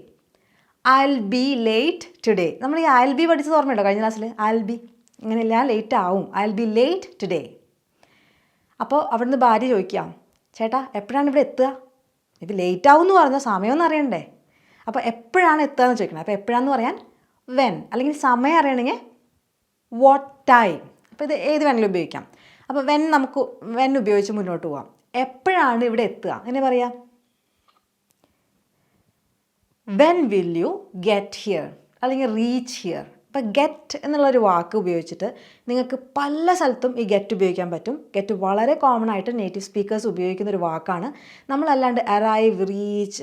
I'll be late today. നമ്മൾ ഈ I'll be പഠിച്ചത് ഓർമ്മയുണ്ടോ കഴിഞ്ഞ ക്ലാസ്സിൽ? I'll be ഇങ്ങനെയല്ല, ലേറ്റ് ആവും. I'll be late today. അപ്പോൾ അവിടുന്ന് ഭാര്യ ചോദിക്കാം, ചേട്ടാ എപ്പോഴാണ് ഇവിടെ എത്തുക? ഇത് ലേറ്റ് ആവും എന്ന് പറഞ്ഞാൽ സമയമൊന്നും അറിയണ്ടേ? അപ്പോൾ എപ്പോഴാണ് എത്തുക എന്ന് ചോദിക്കണം. അപ്പോൾ എപ്പോഴാന്ന് പറയാൻ വെൻ, അല്ലെങ്കിൽ സമയം അറിയണമെങ്കിൽ വാട്ട് ടൈം. അപ്പോൾ ഇത് ഏത് വേണമെങ്കിലും ഉപയോഗിക്കാം. അപ്പോൾ നമുക്ക് വെൻ ഉപയോഗിച്ച് മുന്നോട്ട് പോവാം. എപ്പോഴാണ് ഇവിടെ എത്തുക എങ്ങനെ പറയാം? When will you get here അല്ലെങ്കിൽ റീച്ച് ഹിയർ. ഇപ്പോൾ ഗെറ്റ് എന്നുള്ളൊരു വാക്ക് ഉപയോഗിച്ചിട്ട് നിങ്ങൾക്ക് പല സ്ഥലത്തും ഈ ഗെറ്റ് ഉപയോഗിക്കാൻ പറ്റും. ഗെറ്റ് വളരെ കോമൺ ആയിട്ട് നേറ്റീവ് സ്പീക്കേഴ്സ് ഉപയോഗിക്കുന്ന ഒരു വാക്കാണ്. നമ്മളല്ലാണ്ട് അറൈവ്, റീച്ച്,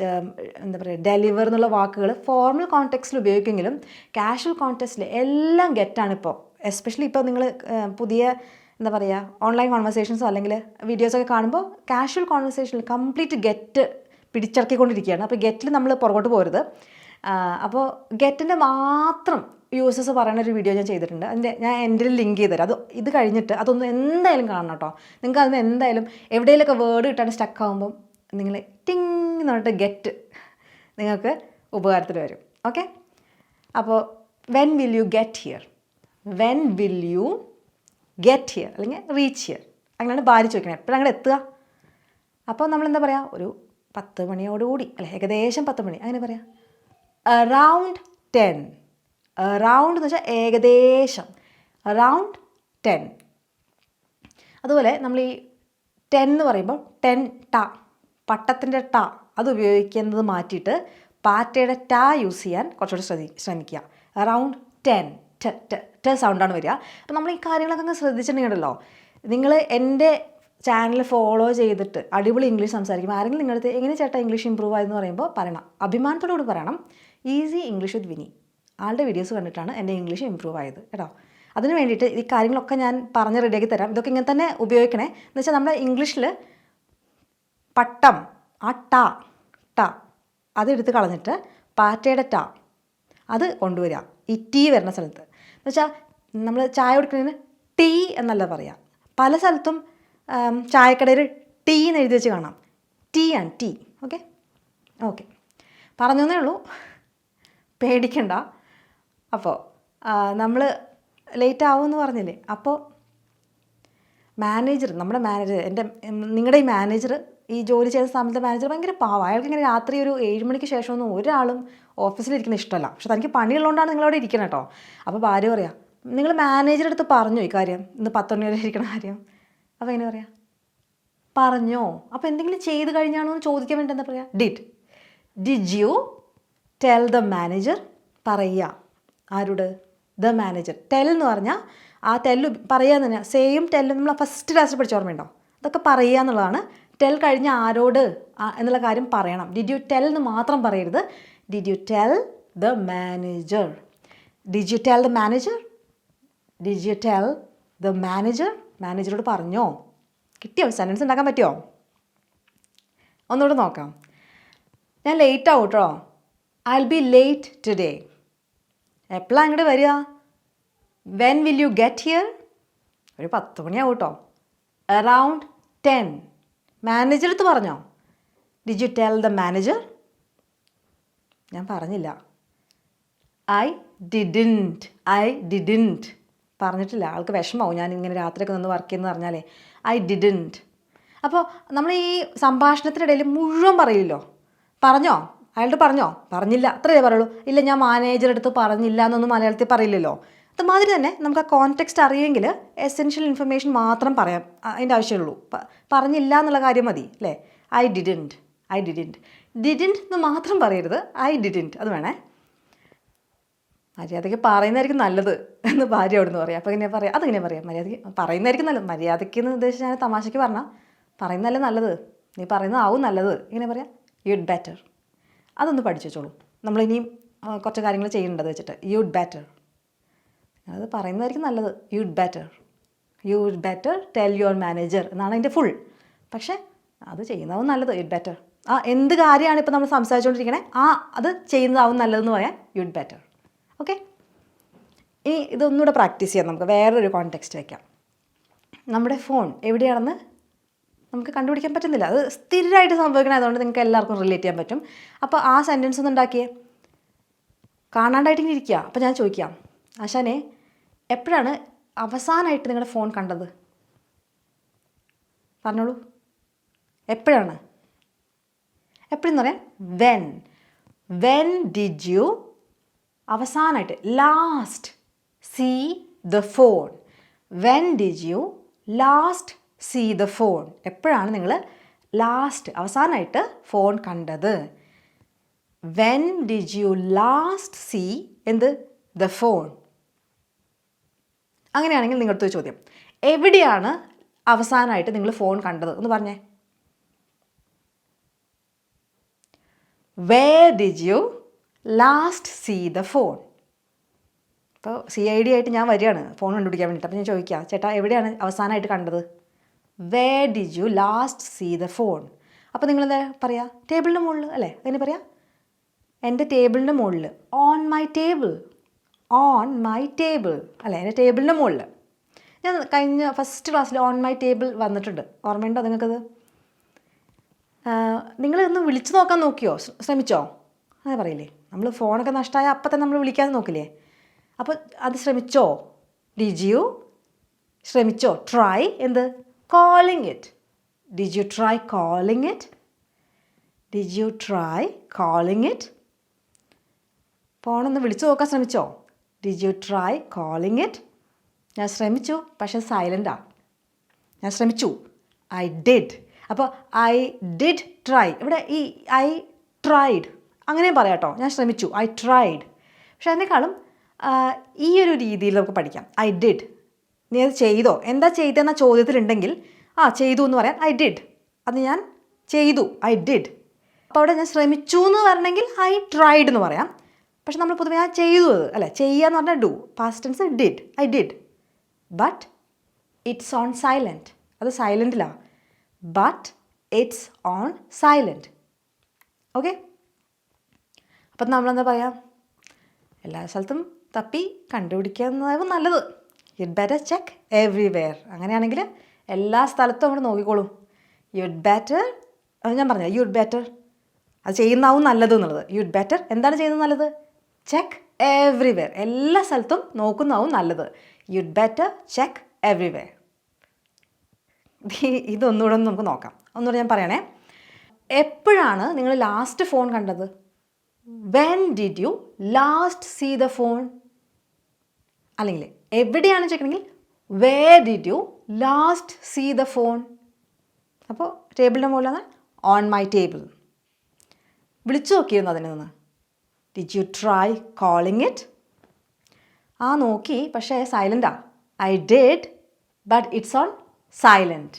എന്താ പറയുക, ഡെലിവർ എന്നുള്ള വാക്കുകൾ ഫോർമൽ കോണ്ടെക്സ്റ്റിൽ ഉപയോഗിക്കുമെങ്കിലും കാഷ്വൽ കോണ്ടെക്സ്റ്റിൽ എല്ലാം ഗെറ്റാണ് ഇപ്പോൾ. എസ്പെഷ്യലി ഇപ്പോൾ നിങ്ങൾ പുതിയ എന്താ പറയുക ഓൺലൈൻ കോൺവെർസേഷൻസോ അല്ലെങ്കിൽ വീഡിയോസൊക്കെ കാണുമ്പോൾ കാഷ്വൽ കോൺവെർസേഷനിൽ കംപ്ലീറ്റ് ഗെറ്റ് പിടിച്ചിറക്കിക്കൊണ്ടിരിക്കുകയാണ്. അപ്പോൾ ഗെറ്റിൽ നമ്മൾ പുറകോട്ട് പോരുത്. അപ്പോൾ ഗെറ്റിൻ്റെ മാത്രം യൂസസ് പറയുന്ന ഒരു വീഡിയോ ഞാൻ ചെയ്തിട്ടുണ്ട്. ഞാൻ എൻ്റെ ലിങ്ക് ചെയ്ത് തരാം. ഇത് കഴിഞ്ഞിട്ട് അതൊന്ന് എന്തായാലും കാണണം കേട്ടോ. നിങ്ങൾക്ക് അതിന് എന്തായാലും എവിടെയെങ്കിലുമൊക്കെ വേർഡ് കിട്ടാണ്ട് സ്റ്റക്ക് ആകുമ്പം നിങ്ങൾ ടിങ് എന്ന് പറഞ്ഞിട്ട് ഗെറ്റ് നിങ്ങൾക്ക് ഉപകാരത്തിൽ വരും. ഓക്കെ, അപ്പോൾ when will you get here, when will you get here അല്ലെങ്കിൽ റീച്ച് ഹിയർ, അങ്ങനെയാണ് ഭാരിച്ച് വയ്ക്കണം. എപ്പോഴും അങ്ങോട്ട് എത്തുക. അപ്പോൾ നമ്മളെന്താ പറയുക, ഒരു 10 മണിയോടുകൂടി അല്ലെ, ഏകദേശം 10 മണി അങ്ങനെ പറയാം. അറൗണ്ട് 10. അറൗണ്ട് എന്ന് വെച്ചാൽ ഏകദേശം, അറൗണ്ട് 10. അതുപോലെ നമ്മൾ ഈ 10 എന്ന് പറയുമ്പോൾ 10 ട, പട്ടത്തിൻ്റെ ട അത് ഉപയോഗിക്കുന്നത് മാറ്റിയിട്ട് പാറ്റയുടെ ട യൂസ് ചെയ്യാൻ കുറച്ചുകൂടി ശ്രമിക്കുക. അറൗണ്ട് 10 ടെ സൗണ്ടാണ് വരിക. അപ്പോൾ നമ്മൾ ഈ കാര്യങ്ങളൊക്കെ അങ്ങ് ശ്രദ്ധിച്ചിട്ടുണ്ടെങ്കിലോ, നിങ്ങൾ എൻ്റെ ചാനൽ ഫോളോ ചെയ്തിട്ട് അടിപൊളി ഇംഗ്ലീഷ് സംസാരിക്കുമ്പോൾ ആരെങ്കിലും നിങ്ങളുടെ എങ്ങനെ ചേട്ടാ ഇംഗ്ലീഷ് ഇമ്പ്രൂവ് ആയെന്ന് പറയുമ്പോൾ പറയണം, അഭിമാനത്തോടുകൂടി പറയണം, ഈസി ഇംഗ്ലീഷ് വിത്ത് വിനി. ആളുടെ വീഡിയോസ് കണ്ടിട്ടാണ് എൻ്റെ ഇംഗ്ലീഷ് ഇമ്പ്രൂവ് ആയത് കേട്ടോ. അതിന് വേണ്ടിയിട്ട് ഈ കാര്യങ്ങളൊക്കെ ഞാൻ പറഞ്ഞ് റെഡിയാക്കി തരാം. ഇതൊക്കെ ഇങ്ങനെ തന്നെ ഉപയോഗിക്കണേ. എന്ന് വെച്ചാൽ നമ്മുടെ ഇംഗ്ലീഷിൽ പട്ടം, ആ ട അതെടുത്ത് കളഞ്ഞിട്ട് പാറ്റയുടെ ട അത് കൊണ്ടുവരിക ഈ ടീ വരുന്ന സ്ഥലത്ത്. എന്ന് വെച്ചാൽ നമ്മൾ ചായ കുടിക്കുന്നതിന് ടീ എന്നല്ല പറയുക. പല സ്ഥലത്തും ചായക്കടയിൽ ടീ എന്ന് എഴുതി വെച്ച് കാണാം. ടീ ആണ് ടീ. ഓക്കെ ഓക്കെ, പറഞ്ഞേ ഉള്ളൂ, പേടിക്കണ്ട. അപ്പോൾ നമ്മൾ ലേറ്റ് ആവുമെന്ന് പറഞ്ഞില്ലേ, അപ്പോൾ മാനേജർ, നമ്മുടെ മാനേജർ, നിങ്ങളുടെ ഈ മാനേജർ, ഈ ജോലി ചെയ്യുന്ന സ്ഥാപനത്തെ മാനേജർ ഭയങ്കര പാവം. അയാൾക്ക് ഇങ്ങനെ രാത്രി ഒരു 7 മണിക്ക് ശേഷമൊന്നും ഒരാളും ഓഫീസിലിരിക്കുന്ന ഇഷ്ടമല്ല. പക്ഷെ തനിക്ക് പണിയുള്ളതുകൊണ്ടാണ് നിങ്ങളവിടെ ഇരിക്കണം കേട്ടോ. അപ്പോൾ ഭാര്യ പറയാം, നിങ്ങൾ മാനേജറുടെ അടുത്ത് പറഞ്ഞോ ഈ കാര്യം, ഇന്ന് 10 മണി വരെ ഇരിക്കണ കാര്യം? അപ്പോൾ എങ്ങനെ പറയാം, പറഞ്ഞോ? അപ്പോൾ എന്തെങ്കിലും ചെയ്ത് കഴിഞ്ഞാണോ എന്ന് ചോദിക്കാൻ വേണ്ടി എന്താ പറയുക, did you tell the manager? പറയുക. ആരോട്? The manager. ടെൽ എന്ന് പറഞ്ഞാൽ ആ ടെല്ല് പറയുക എന്ന് പറഞ്ഞാൽ സെയിം ടെല്ല് നമ്മൾ ഫസ്റ്റ് ക്ലാസ്സിൽ പഠിച്ച ഓർമ്മയുണ്ടോ? അതൊക്കെ പറയുക എന്നുള്ളതാണ്. ടെൽ കഴിഞ്ഞ ആരോട് എന്നുള്ള കാര്യം പറയണം. ഡിഡ് യു ടെൽ എന്ന് മാത്രം പറയരുത്. Did you tell the manager? Did you tell the manager? Did you tell the manager? മാനേജറോട് പറഞ്ഞോ? കിട്ടിയോ? സെൻറ്റൻസ് ഉണ്ടാക്കാൻ പറ്റുമോ? ഒന്നുകൂടെ നോക്കാം. ഞാൻ ലേറ്റ് ആവും കേട്ടോ. I will be late today. എപ്പോഴാണ് ഇങ്ങോട്ട് വരിക? When will you get here? ഒരു 10 മണിയാവും കേട്ടോ. അറൗണ്ട് 10. മാനേജർ അടുത്ത് പറഞ്ഞോ? Did you tell the manager? ഞാൻ പറഞ്ഞില്ല. ഐ ഡിഡിൻറ്റ് പറഞ്ഞിട്ടില്ല. ആൾക്ക് വിഷമാവും ഞാൻ ഇങ്ങനെ രാത്രിയൊക്കെ നിന്ന് വർക്ക് ചെയ്യുന്നത് പറഞ്ഞാലേ. I didn't. അപ്പോൾ നമ്മൾ ഈ സംഭാഷണത്തിനിടയിൽ മുഴുവൻ പറയില്ലോ, പറഞ്ഞോ, അയാളുടെ പറഞ്ഞോ, പറഞ്ഞില്ല, അത്രയേ പറയുള്ളൂ. ഇല്ല ഞാൻ മാനേജറുടെ അടുത്ത് പറഞ്ഞില്ല എന്നൊന്നും മലയാളത്തിൽ പറയില്ലല്ലോ. അതുമാതിരി തന്നെ നമുക്ക് ആ കോൺടെക്സ്റ്റ് അറിയുമെങ്കിൽ എസെൻഷ്യൽ ഇൻഫർമേഷൻ മാത്രം പറയാം, അതിൻ്റെ ആവശ്യമുള്ളൂ. പറഞ്ഞില്ല എന്നുള്ള കാര്യം മതി അല്ലേ. ഐ ഡിഡിൻറ്റ് എന്ന് മാത്രം പറയരുത്. ഐ ഡിഡിൻറ്റ് അത് വേണേ. മര്യാദയ്ക്ക് പറയുന്നതായിരിക്കും നല്ലത് എന്ന് ഭാര്യ അവിടെ നിന്ന് പറയാം. അപ്പോൾ ഇങ്ങനെ പറയാം, അതെങ്ങനെ പറയാം, മര്യാദയ്ക്ക് പറയുന്നതായിരിക്കും നല്ലത്. മര്യാദയ്ക്ക് എന്ന് ഉദ്ദേശിച്ച് ഞാൻ തമാശയ്ക്ക് പറഞ്ഞാൽ പറയുന്നതല്ലേ നല്ലത്, നീ പറയുന്നതാവും നല്ലത്. ഇങ്ങനെ പറയാം, യുഡ് ബെറ്റർ. അതൊന്ന് പഠിച്ചു വെച്ചോളൂ. നമ്മളിനിയും കുറച്ച് കാര്യങ്ങൾ ചെയ്യേണ്ടത് വെച്ചിട്ട് യുഡ് ബെറ്റർ, അത് പറയുന്നതായിരിക്കും നല്ലത്. You'd better tell your manager എന്നാണ് അതിൻ്റെ ഫുൾ. പക്ഷേ അത് ചെയ്യുന്നതാവും നല്ലത്. You'd better. എന്ത് കാര്യമാണ് ഇപ്പോൾ നമ്മൾ സംസാരിച്ചുകൊണ്ടിരിക്കണേ, അത് ചെയ്യുന്നതാവും നല്ലതെന്ന് പറയാൻ യുഡ് ബെറ്റർ. ഓക്കെ, ഇനി ഇതൊന്നുകൂടെ പ്രാക്ടീസ് ചെയ്യാം. നമുക്ക് വേറൊരു കോണ്ടെക്സ്റ്റ് വയ്ക്കാം. നമ്മുടെ ഫോൺ എവിടെയാണെന്ന് നമുക്ക് കണ്ടുപിടിക്കാൻ പറ്റുന്നില്ല. അത് സ്ഥിരമായിട്ട് സംഭവിക്കണം. അതുകൊണ്ട് നിങ്ങൾക്ക് എല്ലാവർക്കും റിലേറ്റ് ചെയ്യാൻ പറ്റും. അപ്പോൾ ആ സെൻറ്റൻസ് ഒന്ന് ഉണ്ടാക്കിയേ. കാണാണ്ടായിട്ട് ഇങ്ങനെ ഇരിക്കുക. അപ്പോൾ ഞാൻ ചോദിക്കാം, ആശാനെ എപ്പോഴാണ് അവസാനമായിട്ട് നിങ്ങളുടെ ഫോൺ കണ്ടത്? പറഞ്ഞോളൂ. എപ്പോഴാണ്? എപ്പോഴെന്ന് പറയാം വെൻ ഡിഡ് യു അവസാനമായിട്ട് last see the phone? When did you last see the phone? എപ്പോഴാണ് നിങ്ങൾ അവസാനമായിട്ട് ഫോൺ കണ്ടത്? When did you last see the phone? അങ്ങനെയാണെങ്കിൽ നിങ്ങളുടെ ചോദ്യം, എവിടെയാണ് അവസാനമായിട്ട് നിങ്ങൾ ഫോൺ കണ്ടത് എന്ന് പറഞ്ഞേ. Where did you last see the phone? അപ്പോൾ CID ആയിട്ട് ഞാൻ വരികയാണ് ഫോൺ കണ്ടുപിടിക്കാൻ വേണ്ടിയിട്ട്. അപ്പോൾ ഞാൻ ചോദിക്കാം, ചേട്ടാ എവിടെയാണ് അവസാനമായിട്ട് കണ്ടത്? Where did you last see the phone? അപ്പോൾ നിങ്ങളെന്താ പറയുക? ടേബിളിൻ്റെ മുകളിൽ അല്ലേ? അങ്ങനെ പറയാം, എൻ്റെ ടേബിളിൻ്റെ മുകളിൽ. ഓൺ മൈ ടേബിൾ അല്ലേ? എൻ്റെ ടേബിളിൻ്റെ മുകളിൽ. ഞാൻ കഴിഞ്ഞ ഫസ്റ്റ് ക്ലാസ്സിൽ ഓൺ മൈ ടേബിൾ വന്നിട്ടുണ്ട്, ഓർമ്മയുണ്ടോ നിങ്ങൾക്കത്? നിങ്ങളൊന്ന് വിളിച്ചു നോക്കാൻ നോക്കിയോ? ശ്രമിച്ചോ? അങ്ങനെ പറയില്ലേ, നമ്മൾ ഫോണൊക്കെ നഷ്ടമായ അപ്പം തന്നെ നമ്മൾ വിളിക്കാതെ നോക്കില്ലേ? അപ്പോൾ അത് ശ്രമിച്ചോ? ഡിഡ് യു ശ്രമിച്ചോ? Try calling it. Did you try calling it? Did you try calling it? ഫോണൊന്ന് വിളിച്ചു നോക്കാൻ ശ്രമിച്ചോ? Did you try calling it? ഞാൻ ശ്രമിച്ചു, പക്ഷേ സൈലൻ്റാണ്. ഞാൻ ശ്രമിച്ചു, ഐ ഡിഡ്. അപ്പോൾ ഐ ഡിഡ് ട്രൈ, ഇവിടെ ഈ ഐ ട്രൈഡ് അങ്ങനെയും പറയാം കേട്ടോ. ഞാൻ ശ്രമിച്ചു, ഐ ട്രൈഡ്. പക്ഷെ അതിനേക്കാളും ഈ ഒരു രീതിയിൽ നമുക്ക് പഠിക്കാം. I did. നീ അത് ചെയ്തോ? എന്താ ചെയ്തതെന്ന ചോദ്യത്തിലുണ്ടെങ്കിൽ ചെയ്തു എന്ന് പറയാം, ഐ ഡിഡ്. അത് ഞാൻ ചെയ്തു, ഐ ഡിഡ്. അപ്പോൾ അവിടെ ഞാൻ ശ്രമിച്ചു എന്ന് പറഞ്ഞെങ്കിൽ ഐ ട്രൈഡ് എന്ന് പറയാം. പക്ഷെ നമ്മൾ പൊതുവെ ഞാൻ ചെയ്തു അല്ലേ? ചെയ്യുക എന്ന് പറഞ്ഞാൽ do. Past tense did, I did. But it's on silent. അത് സൈലൻറ്റിലാണ്. But it's on silent. Okay. അപ്പം നമ്മളെന്താ പറയുക? എല്ലാ സ്ഥലത്തും തപ്പി കണ്ടുപിടിക്കുന്നതാവും നല്ലത്. You'd better check everywhere. അങ്ങനെയാണെങ്കിൽ എല്ലാ സ്ഥലത്തും നമ്മൾ നോക്കിക്കോളൂ. യുഡ് ബെറ്റർ, അത് ഞാൻ പറഞ്ഞ യുഡ് ബെറ്റർ, അത് ചെയ്യുന്നതാവും നല്ലത് എന്നുള്ളത്. യുഡ് ബെറ്റർ എന്താണ് ചെയ്യുന്നത് നല്ലത്? Check everywhere. എല്ലാ സ്ഥലത്തും നോക്കുന്നതാവും നല്ലത്. You'd better check everywhere. ഇതൊന്നുകൂടെ നമുക്ക് നോക്കാം. ഒന്നുകൂടെ ഞാൻ പറയണേ. എപ്പോഴാണ് നിങ്ങൾ ലാസ്റ്റ് ഫോൺ കണ്ടത്? When did you last see the phone? അല്ലെങ്കിൽ എവിടെയാണ് ചോദിക്കണമെങ്കിൽ where did you last see the phone? അപ്പോൾ ടേബിളിൻ്റെ മുകളിലാണ് ഓൺ മൈ ടേബിൾ. വിളിച്ചു നോക്കിയിരുന്നു അതിൽ നിന്ന്. Did you try calling it? നോക്കി, പക്ഷേ സൈലൻ്റാ. I did but it's on silent.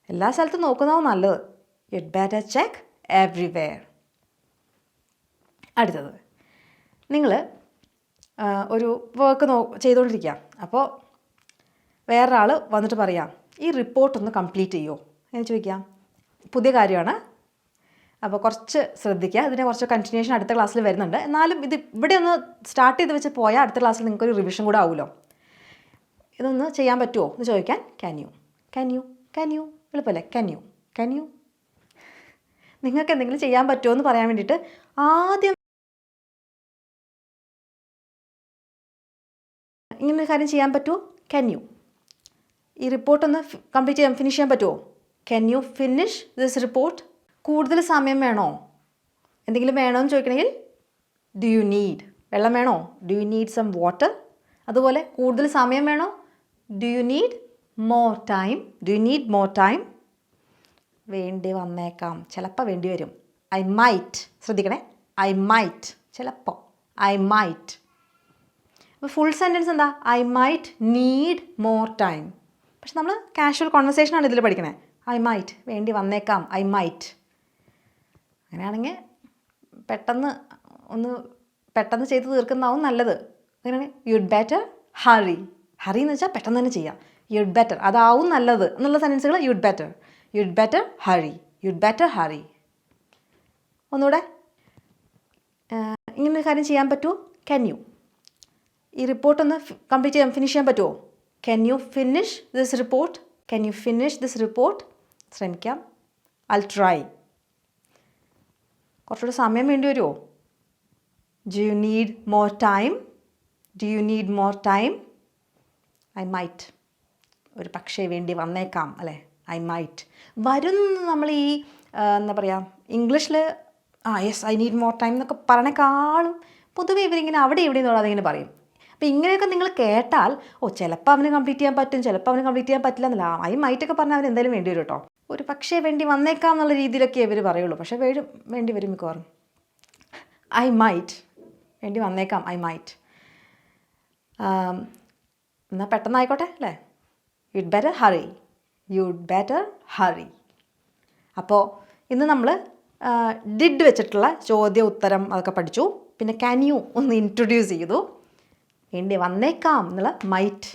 എല്ലാ സ്ഥലത്തും നോക്കുന്നതാവും നല്ലത്. You'd better check everywhere. അടുത്തത്, നിങ്ങൾ ഒരു വർക്ക് ചെയ്തുകൊണ്ടിരിക്കുക. അപ്പോൾ വേറൊരാൾ വന്നിട്ട് പറയാം, ഈ റിപ്പോർട്ടൊന്ന് കംപ്ലീറ്റ് ചെയ്യുമോ എന്ന് ചോദിക്കാം. പുതിയ കാര്യമാണ്, അപ്പോൾ കുറച്ച് ശ്രദ്ധിക്കുക. ഇതിനെ കുറച്ച് കണ്ടിന്യൂഷൻ അടുത്ത ക്ലാസ്സിൽ വരുന്നുണ്ട്. എന്നാലും ഇത് ഇവിടെ ഒന്ന് സ്റ്റാർട്ട് ചെയ്ത് വെച്ച് പോയാൽ അടുത്ത ക്ലാസ്സിൽ നിങ്ങൾക്കൊരു റിവിഷൻ കൂടെ ആവുമല്ലോ. ഇതൊന്ന് ചെയ്യാൻ പറ്റുമോ എന്ന് ചോദിക്കാൻ ക്യാൻ യു എളുപ്പമല്ലേ? ക്യാൻ യു നിങ്ങൾക്ക് എന്തെങ്കിലും ചെയ്യാൻ പറ്റുമോ എന്ന് പറയാൻ വേണ്ടിയിട്ട് ആദ്യം ഇങ്ങനൊരു കാര്യം ചെയ്യാൻ പറ്റുമോ? Can you. ഈ റിപ്പോർട്ടൊന്ന് ഫിനിഷ് ചെയ്യാൻ പറ്റുമോ? Can you finish this report? കൂടുതൽ സമയം വേണോ? എന്തെങ്കിലും വേണോ എന്ന് ചോദിക്കണമെങ്കിൽ ഡു യു നീഡ്, വെള്ളം വേണോ? Do you need some water? അതുപോലെ കൂടുതൽ സമയം വേണോ? Do you need more time? വേണ്ടി വന്നേക്കാം, ചിലപ്പോൾ വേണ്ടി വരും. ഐ മൈറ്റ്, ശ്രദ്ധിക്കണേ, ഐ മൈറ്റ്, ചിലപ്പോൾ, ഐ മൈറ്റ്. അപ്പോൾ ഫുൾ സെൻറ്റൻസ് എന്താ? I might need more time. പക്ഷെ നമ്മൾ കാഷ്വൽ കോൺവെർസേഷനാണ് ഇതിൽ പഠിക്കണേ. ഐ മൈറ്റ്, വേണ്ടി വന്നേക്കാം, ഐ മൈറ്റ്. അങ്ങനെയാണെങ്കിൽ പെട്ടെന്ന് ചെയ്ത് തീർക്കുന്നതാവും നല്ലത്. അങ്ങനെയാണ് യുഡ് ബെറ്റർ ഹറി എന്ന് വെച്ചാൽ പെട്ടെന്ന് തന്നെ ചെയ്യാം. യുഡ് ബെറ്റർ അതാവും നല്ലത് എന്നുള്ള സെൻറ്റൻസുകൾ യുഡ് ബെറ്റർ ഹറി. ഒന്നുകൂടെ, ഇങ്ങനൊരു കാര്യം ചെയ്യാൻ പറ്റുമോ? Can you. ഈ റിപ്പോർട്ടൊന്ന് ഫിനിഷ് ചെയ്യാൻ പറ്റുമോ? Can you finish this report? ശ്രമിക്കാം. I'll try. കുറച്ചുകൂടെ സമയം വേണ്ടി വരുമോ? Do you need more time? I might. ഒരു പക്ഷേ വേണ്ടി വന്നേക്കാം അല്ലേ? I might. വരും നമ്മൾ ഈ എന്താ പറയുക, ഇംഗ്ലീഷിൽ yes I need more time എന്നൊക്കെ പറയണേക്കാളും പൊതുവെ ഇവരിങ്ങനെ അവിടെ ഇവിടെ എന്നുള്ളത് ഇങ്ങനെ പറയും. അപ്പോൾ ഇങ്ങനെയൊക്കെ നിങ്ങൾ കേട്ടാൽ ചിലപ്പോൾ അവന് കംപ്ലീറ്റ് ചെയ്യാൻ പറ്റും, ചിലപ്പോൾ അവന് കംപ്ലീറ്റ് ചെയ്യാൻ പറ്റില്ല എന്നല്ല, ഐ മൈറ്റൊക്കെ പറഞ്ഞാൽ അവന് എന്തായാലും വേണ്ടി വരും കേട്ടോ. ഒരു പക്ഷേ വേണ്ടി വന്നേക്കാം എന്നുള്ള രീതിയിലൊക്കെ ഇവർ പറയുള്ളൂ. പക്ഷേ വേണ്ടി വരും മിക്കവാറും. ഐ മൈറ്റ്, വേണ്ടി വന്നേക്കാം, ഐ മൈറ്റ്. എന്നാൽ പെട്ടെന്നായിക്കോട്ടെ അല്ലേ. You'd better hurry. അപ്പോൾ ഇന്ന് നമ്മൾ ഡിഡ് വെച്ചിട്ടുള്ള ചോദ്യ ഉത്തരം അതൊക്കെ പഠിച്ചു. പിന്നെ ക്യാൻ യു ഒന്ന് ഇൻട്രൊഡ്യൂസ് ചെയ്തു. വേണ്ടി വന്നേക്കാം എന്നുള്ള മൈറ്റ്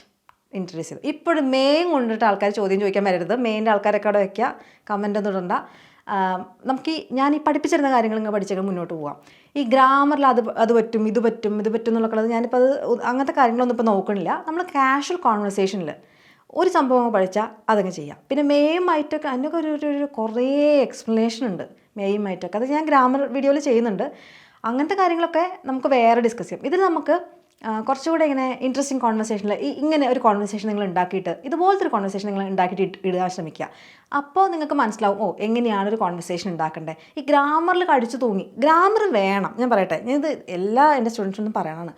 ഇൻട്രൊഡ്യൂസ് ചെയ്തു. ഇപ്പോഴും മെയിൻ കൊണ്ടിട്ട് ആൾക്കാർ ചോദ്യം ചോദിക്കാൻ വരരുത്. മെയിൻ്റെ ആൾക്കാരൊക്കെ അവിടെ വയ്ക്കുക, കമൻ്റ് ഒന്നും ഇടണ്ട. നമുക്ക് ഞാൻ ഈ പഠിപ്പിച്ചിരുന്ന കാര്യങ്ങൾ ഇങ്ങനെ പഠിച്ചൊക്കെ മുന്നോട്ട് പോകാം. ഈ ഗ്രാമറിൽ അത് പറ്റും ഇത് പറ്റും എന്നുള്ളത് ഞാനിപ്പോൾ അങ്ങനത്തെ കാര്യങ്ങളൊന്നും ഇപ്പോൾ നോക്കണില്ല. നമ്മൾ കാഷ്വൽ കോൺവെർസേഷനിൽ ഒരു സംഭവം പഠിച്ചാൽ അതങ്ങ് ചെയ്യാം. പിന്നെ മെയിമായിട്ടൊക്കെ അതിനൊക്കെ ഒരു കുറേ എക്സ്പ്ലനേഷൻ ഉണ്ട്. മെയിമായിട്ടൊക്കെ അത് ഞാൻ ഗ്രാമർ വീഡിയോയിൽ ചെയ്യുന്നുണ്ട്. അങ്ങനത്തെ കാര്യങ്ങളൊക്കെ നമുക്ക് വേറെ ഡിസ്കസ് ചെയ്യാം. ഇതിൽ നമുക്ക് കുറച്ചുകൂടെ ഇങ്ങനെ ഇൻട്രസ്റ്റിംഗ് കോൺവെർസേഷനിൽ ഇങ്ങനെ ഒരു കോൺവെർസേഷൻ നിങ്ങൾ ഉണ്ടാക്കിയിട്ട്, ഇതുപോലത്തെ ഒരു കോൺവെർസേഷൻ നിങ്ങൾ ഉണ്ടാക്കിയിട്ട് ഇടാൻ ശ്രമിക്കുക. അപ്പോൾ നിങ്ങൾക്ക് മനസ്സിലാവും എങ്ങനെയാണ് ഒരു കോൺവെർസേഷൻ ഉണ്ടാക്കേണ്ടത്. ഈ ഗ്രാമറിൽ കടിച്ചു തൂങ്ങി, ഗ്രാമർ വേണം. ഞാൻ പറയട്ടെ, ഞാനിത് എല്ലാ എൻ്റെ സ്റ്റുഡൻസിനൊന്നും പറയണതാണ്.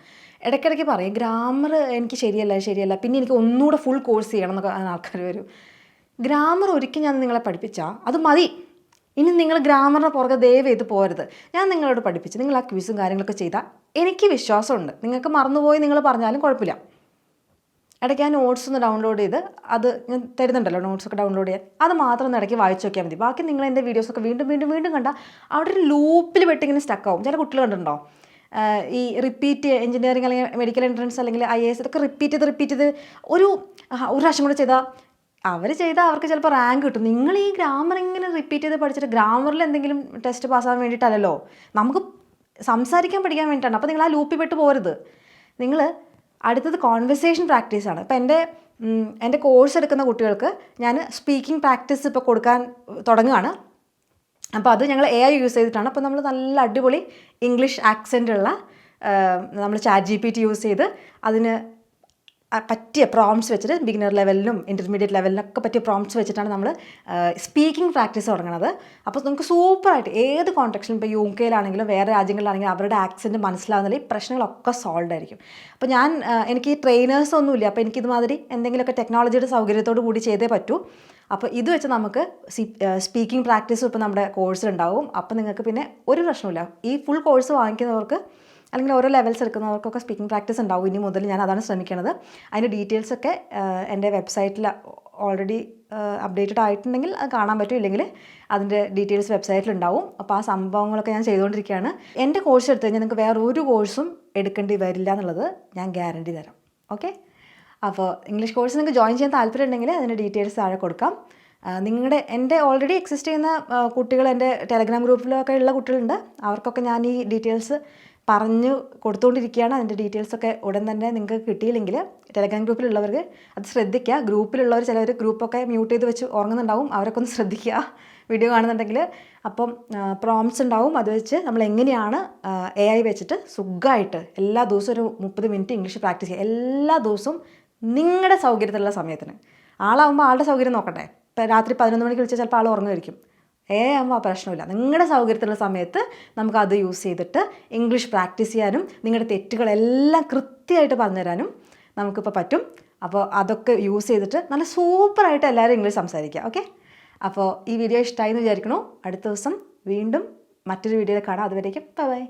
ഇടയ്ക്കിടയ്ക്ക് പറയും ഗ്രാമർ എനിക്ക് ശരിയല്ല, പിന്നെ എനിക്ക് ഒന്നുകൂടെ ഫുൾ കോഴ്സ് ചെയ്യണം എന്നൊക്കെ ആൾക്കാർ വരും. ഗ്രാമർ ഒരിക്കൽ ഞാൻ നിങ്ങളെ പഠിപ്പിച്ചാൽ അത് മതി. ഇനി നിങ്ങൾ ഗ്രാമറിനെ പുറകെ ദയവ് ചെയ്ത് പോരുത്. ഞാൻ നിങ്ങളോട് പഠിപ്പിച്ച് നിങ്ങൾ ആ ക്വിസും കാര്യങ്ങളൊക്കെ ചെയ്താൽ എനിക്ക് വിശ്വാസമുണ്ട്. നിങ്ങൾക്ക് മറന്നുപോയി നിങ്ങൾ പറഞ്ഞാലും കുഴപ്പമില്ല. ഇടയ്ക്ക് ആ നോട്ട്സ് ഒന്ന് ഡൗൺലോഡ് ചെയ്ത് അത് ഞാൻ തരുന്നുണ്ടല്ലോ, നോട്ട്സൊക്കെ ഡൗൺലോഡ് ചെയ്യാൻ, അത് മാത്രം ഒന്ന് ഇടയ്ക്ക് വായിച്ച് നോക്കിയാൽ മതി. ബാക്കി നിങ്ങൾ എൻ്റെ വീഡിയോസൊക്കെ വീണ്ടും കണ്ടാൽ അവിടെ ഒരു ലൂപ്പിൽ പെട്ടിങ്ങനെ സ്റ്റക്കാവും. ചില കുട്ടികൾ കണ്ടിട്ടുണ്ടോ, ഈ റിപ്പീറ്റ് എഞ്ചിനീയറിംഗ് അല്ലെങ്കിൽ മെഡിക്കൽ എൻട്രൻസ് അല്ലെങ്കിൽ IAS ഇതൊക്കെ റിപ്പീറ്റ് ചെയ്ത് ഒരു പ്രാവശ്യം കൂടെ ചെയ്താൽ അവർക്ക് ചിലപ്പോൾ റാങ്ക് കിട്ടും. നിങ്ങൾ ഈ ഗ്രാമർ ഇങ്ങനെ റിപ്പീറ്റ് ചെയ്ത് പഠിച്ചിട്ട് ഗ്രാമറിൽ എന്തെങ്കിലും ടെസ്റ്റ് പാസ്സാകാൻ വേണ്ടിയിട്ടല്ലല്ലോ, നമുക്ക് സംസാരിക്കാൻ പഠിക്കാൻ വേണ്ടിയിട്ടാണ്. അപ്പോൾ നിങ്ങൾ ആ ലൂപ്പിൽ പെട്ട് പോരുത്. നിങ്ങൾ അടുത്തത് കോൺവെർസേഷൻ പ്രാക്ടീസാണ്. ഇപ്പോൾ എൻ്റെ കോഴ്സ് എടുക്കുന്ന കുട്ടികൾക്ക് ഞാൻ സ്പീക്കിംഗ് പ്രാക്ടീസ് ഇപ്പോൾ കൊടുക്കാൻ തുടങ്ങുകയാണ്. അപ്പോൾ അത് ഞങ്ങൾ AI യൂസ് ചെയ്തിട്ടാണ്. അപ്പോൾ നമ്മൾ നല്ല അടിപൊളി ഇംഗ്ലീഷ് ആക്സെൻ്റുള്ള നമ്മൾ ChatGPT യൂസ് ചെയ്ത് അതിന് പറ്റിയ പ്രോംപ്റ്റ്സ് വെച്ചിട്ട് ബിഗിനർ ലെവലിലും ഇൻ്റർമീഡിയറ്റ് ലെവലിനൊക്കെ പറ്റിയ പ്രോംപ്റ്റ്സ് വെച്ചിട്ടാണ് നമ്മൾ സ്പീക്കിംഗ് പ്രാക്ടീസ് തുടങ്ങുന്നത്. അപ്പോൾ നമുക്ക് സൂപ്പറായിട്ട് ഏത് കോൺടെക്സ്റ്റിലും, ഇപ്പോൾ UK വേറെ രാജ്യങ്ങളിലാണെങ്കിലും അവരുടെ ആക്സെൻറ്റ് മനസ്സിലാവുന്നില്ല, ഈ പ്രശ്നങ്ങളൊക്കെ സോൾവ് ആയിരിക്കും. അപ്പോൾ എനിക്ക് ട്രെയിനേഴ്സ് ഒന്നുമില്ല. അപ്പോൾ എനിക്കിതുമാതിരി എന്തെങ്കിലുമൊക്കെ ടെക്നോളജിയുടെ സൗകര്യത്തോട് കൂടി ചെയ്തേ പറ്റൂ. അപ്പോൾ ഇത് വെച്ച് നമുക്ക് സ്പീക്കിംഗ് പ്രാക്ടീസും ഇപ്പോൾ നമ്മുടെ കോഴ്സിലുണ്ടാവും. അപ്പോൾ നിങ്ങൾക്ക് പിന്നെ ഒരു പ്രശ്നമില്ല. ഈ ഫുൾ കോഴ്സ് വാങ്ങിക്കുന്നവർക്ക് അല്ലെങ്കിൽ ഓരോ ലെവൽസ് എടുക്കുന്നവർക്കൊക്കെ സ്പീക്കിംഗ് പ്രാക്ടീസ് ഉണ്ടാവും. ഇനി മുതൽ ഞാൻ അതാണ് ശ്രമിക്കുന്നത്. അതിൻ്റെ ഡീറ്റെയിൽസൊക്കെ എൻ്റെ വെബ്സൈറ്റിൽ ഓൾറെഡി അപ്ഡേറ്റഡ് ആയിട്ടുണ്ടെങ്കിൽ അത് കാണാൻ പറ്റും, ഇല്ലെങ്കിൽ അതിൻ്റെ ഡീറ്റെയിൽസ് വെബ്സൈറ്റിലുണ്ടാവും. അപ്പോൾ ആ സംഭവങ്ങളൊക്കെ ഞാൻ ചെയ്തുകൊണ്ടിരിക്കുകയാണ്. എൻ്റെ കോഴ്സ് എടുത്തു കഴിഞ്ഞാൽ നിങ്ങൾക്ക് വേറെ ഒരു കോഴ്സും എടുക്കേണ്ടി വരില്ല എന്നുള്ളത് ഞാൻ ഗ്യാരണ്ടി തരാം. ഓക്കെ, അപ്പോൾ ഇംഗ്ലീഷ് കോഴ്സ് നിങ്ങൾക്ക് ജോയിൻ ചെയ്യാൻ താല്പര്യം ഉണ്ടെങ്കിൽ അതിൻ്റെ ഡീറ്റെയിൽസ് താഴെ കൊടുക്കാം. എൻ്റെ ഓൾറെഡി എക്സിസ്റ്റ് ചെയ്യുന്ന കുട്ടികൾ എൻ്റെ ടെലഗ്രാം ഗ്രൂപ്പിലൊക്കെ ഉള്ള കുട്ടികളുണ്ട്. അവർക്കൊക്കെ ഞാൻ ഈ ഡീറ്റെയിൽസ് പറഞ്ഞു കൊടുത്തുകൊണ്ടിരിക്കുകയാണ്. അതിൻ്റെ ഡീറ്റെയിൽസൊക്കെ ഉടൻ തന്നെ നിങ്ങൾക്ക് കിട്ടിയില്ലെങ്കിൽ ടെലഗ്രാം ഗ്രൂപ്പിലുള്ളവർക്ക് അത് ശ്രദ്ധിക്കുക. ഗ്രൂപ്പിലുള്ളവർ ചിലവർ ഗ്രൂപ്പൊക്കെ മ്യൂട്ട് ചെയ്ത് വെച്ച് ഉറങ്ങുന്നുണ്ടാവും, അവരൊക്കെ ഒന്ന് ശ്രദ്ധിക്കുക വീഡിയോ കാണുന്നുണ്ടെങ്കിൽ. അപ്പം പ്രോംപ്റ്റ്സ് ഉണ്ടാവും, അത് വെച്ച് നമ്മൾ എങ്ങനെയാണ് AI വെച്ചിട്ട് സുഖമായിട്ട് എല്ലാ ദിവസവും ഒരു 30 മിനിറ്റ് ഇംഗ്ലീഷ് പ്രാക്ടീസ് ചെയ്യുക. എല്ലാ ദിവസവും നിങ്ങളുടെ സൗകര്യത്തിലുള്ള സമയത്തിന്. ആളാകുമ്പോൾ ആളുടെ സൗകര്യം നോക്കട്ടെ. ഇപ്പോൾ രാത്രി 11 മണിക്ക് വിളിച്ചാൽ ചിലപ്പോൾ ആൾ ഉറങ്ങുമായിരിക്കും. ആകുമ്പോൾ ആ പ്രശ്നമില്ല. നിങ്ങളുടെ സൗകര്യത്തിലുള്ള സമയത്ത് നമുക്കത് യൂസ് ചെയ്തിട്ട് ഇംഗ്ലീഷ് പ്രാക്ടീസ് ചെയ്യാനും നിങ്ങളുടെ തെറ്റുകളെല്ലാം കൃത്യമായിട്ട് പറഞ്ഞുതരാനും നമുക്കിപ്പോൾ പറ്റും. അപ്പോൾ അതൊക്കെ യൂസ് ചെയ്തിട്ട് നല്ല സൂപ്പറായിട്ട് എല്ലാവരും ഇംഗ്ലീഷ് സംസാരിക്കുക. ഓക്കെ, അപ്പോൾ ഈ വീഡിയോ ഇഷ്ടമായി എന്ന് വിചാരിക്കണു. അടുത്ത ദിവസം വീണ്ടും മറ്റൊരു വീഡിയോയിൽ കാണാം. അതുവരേക്കും ബൈ.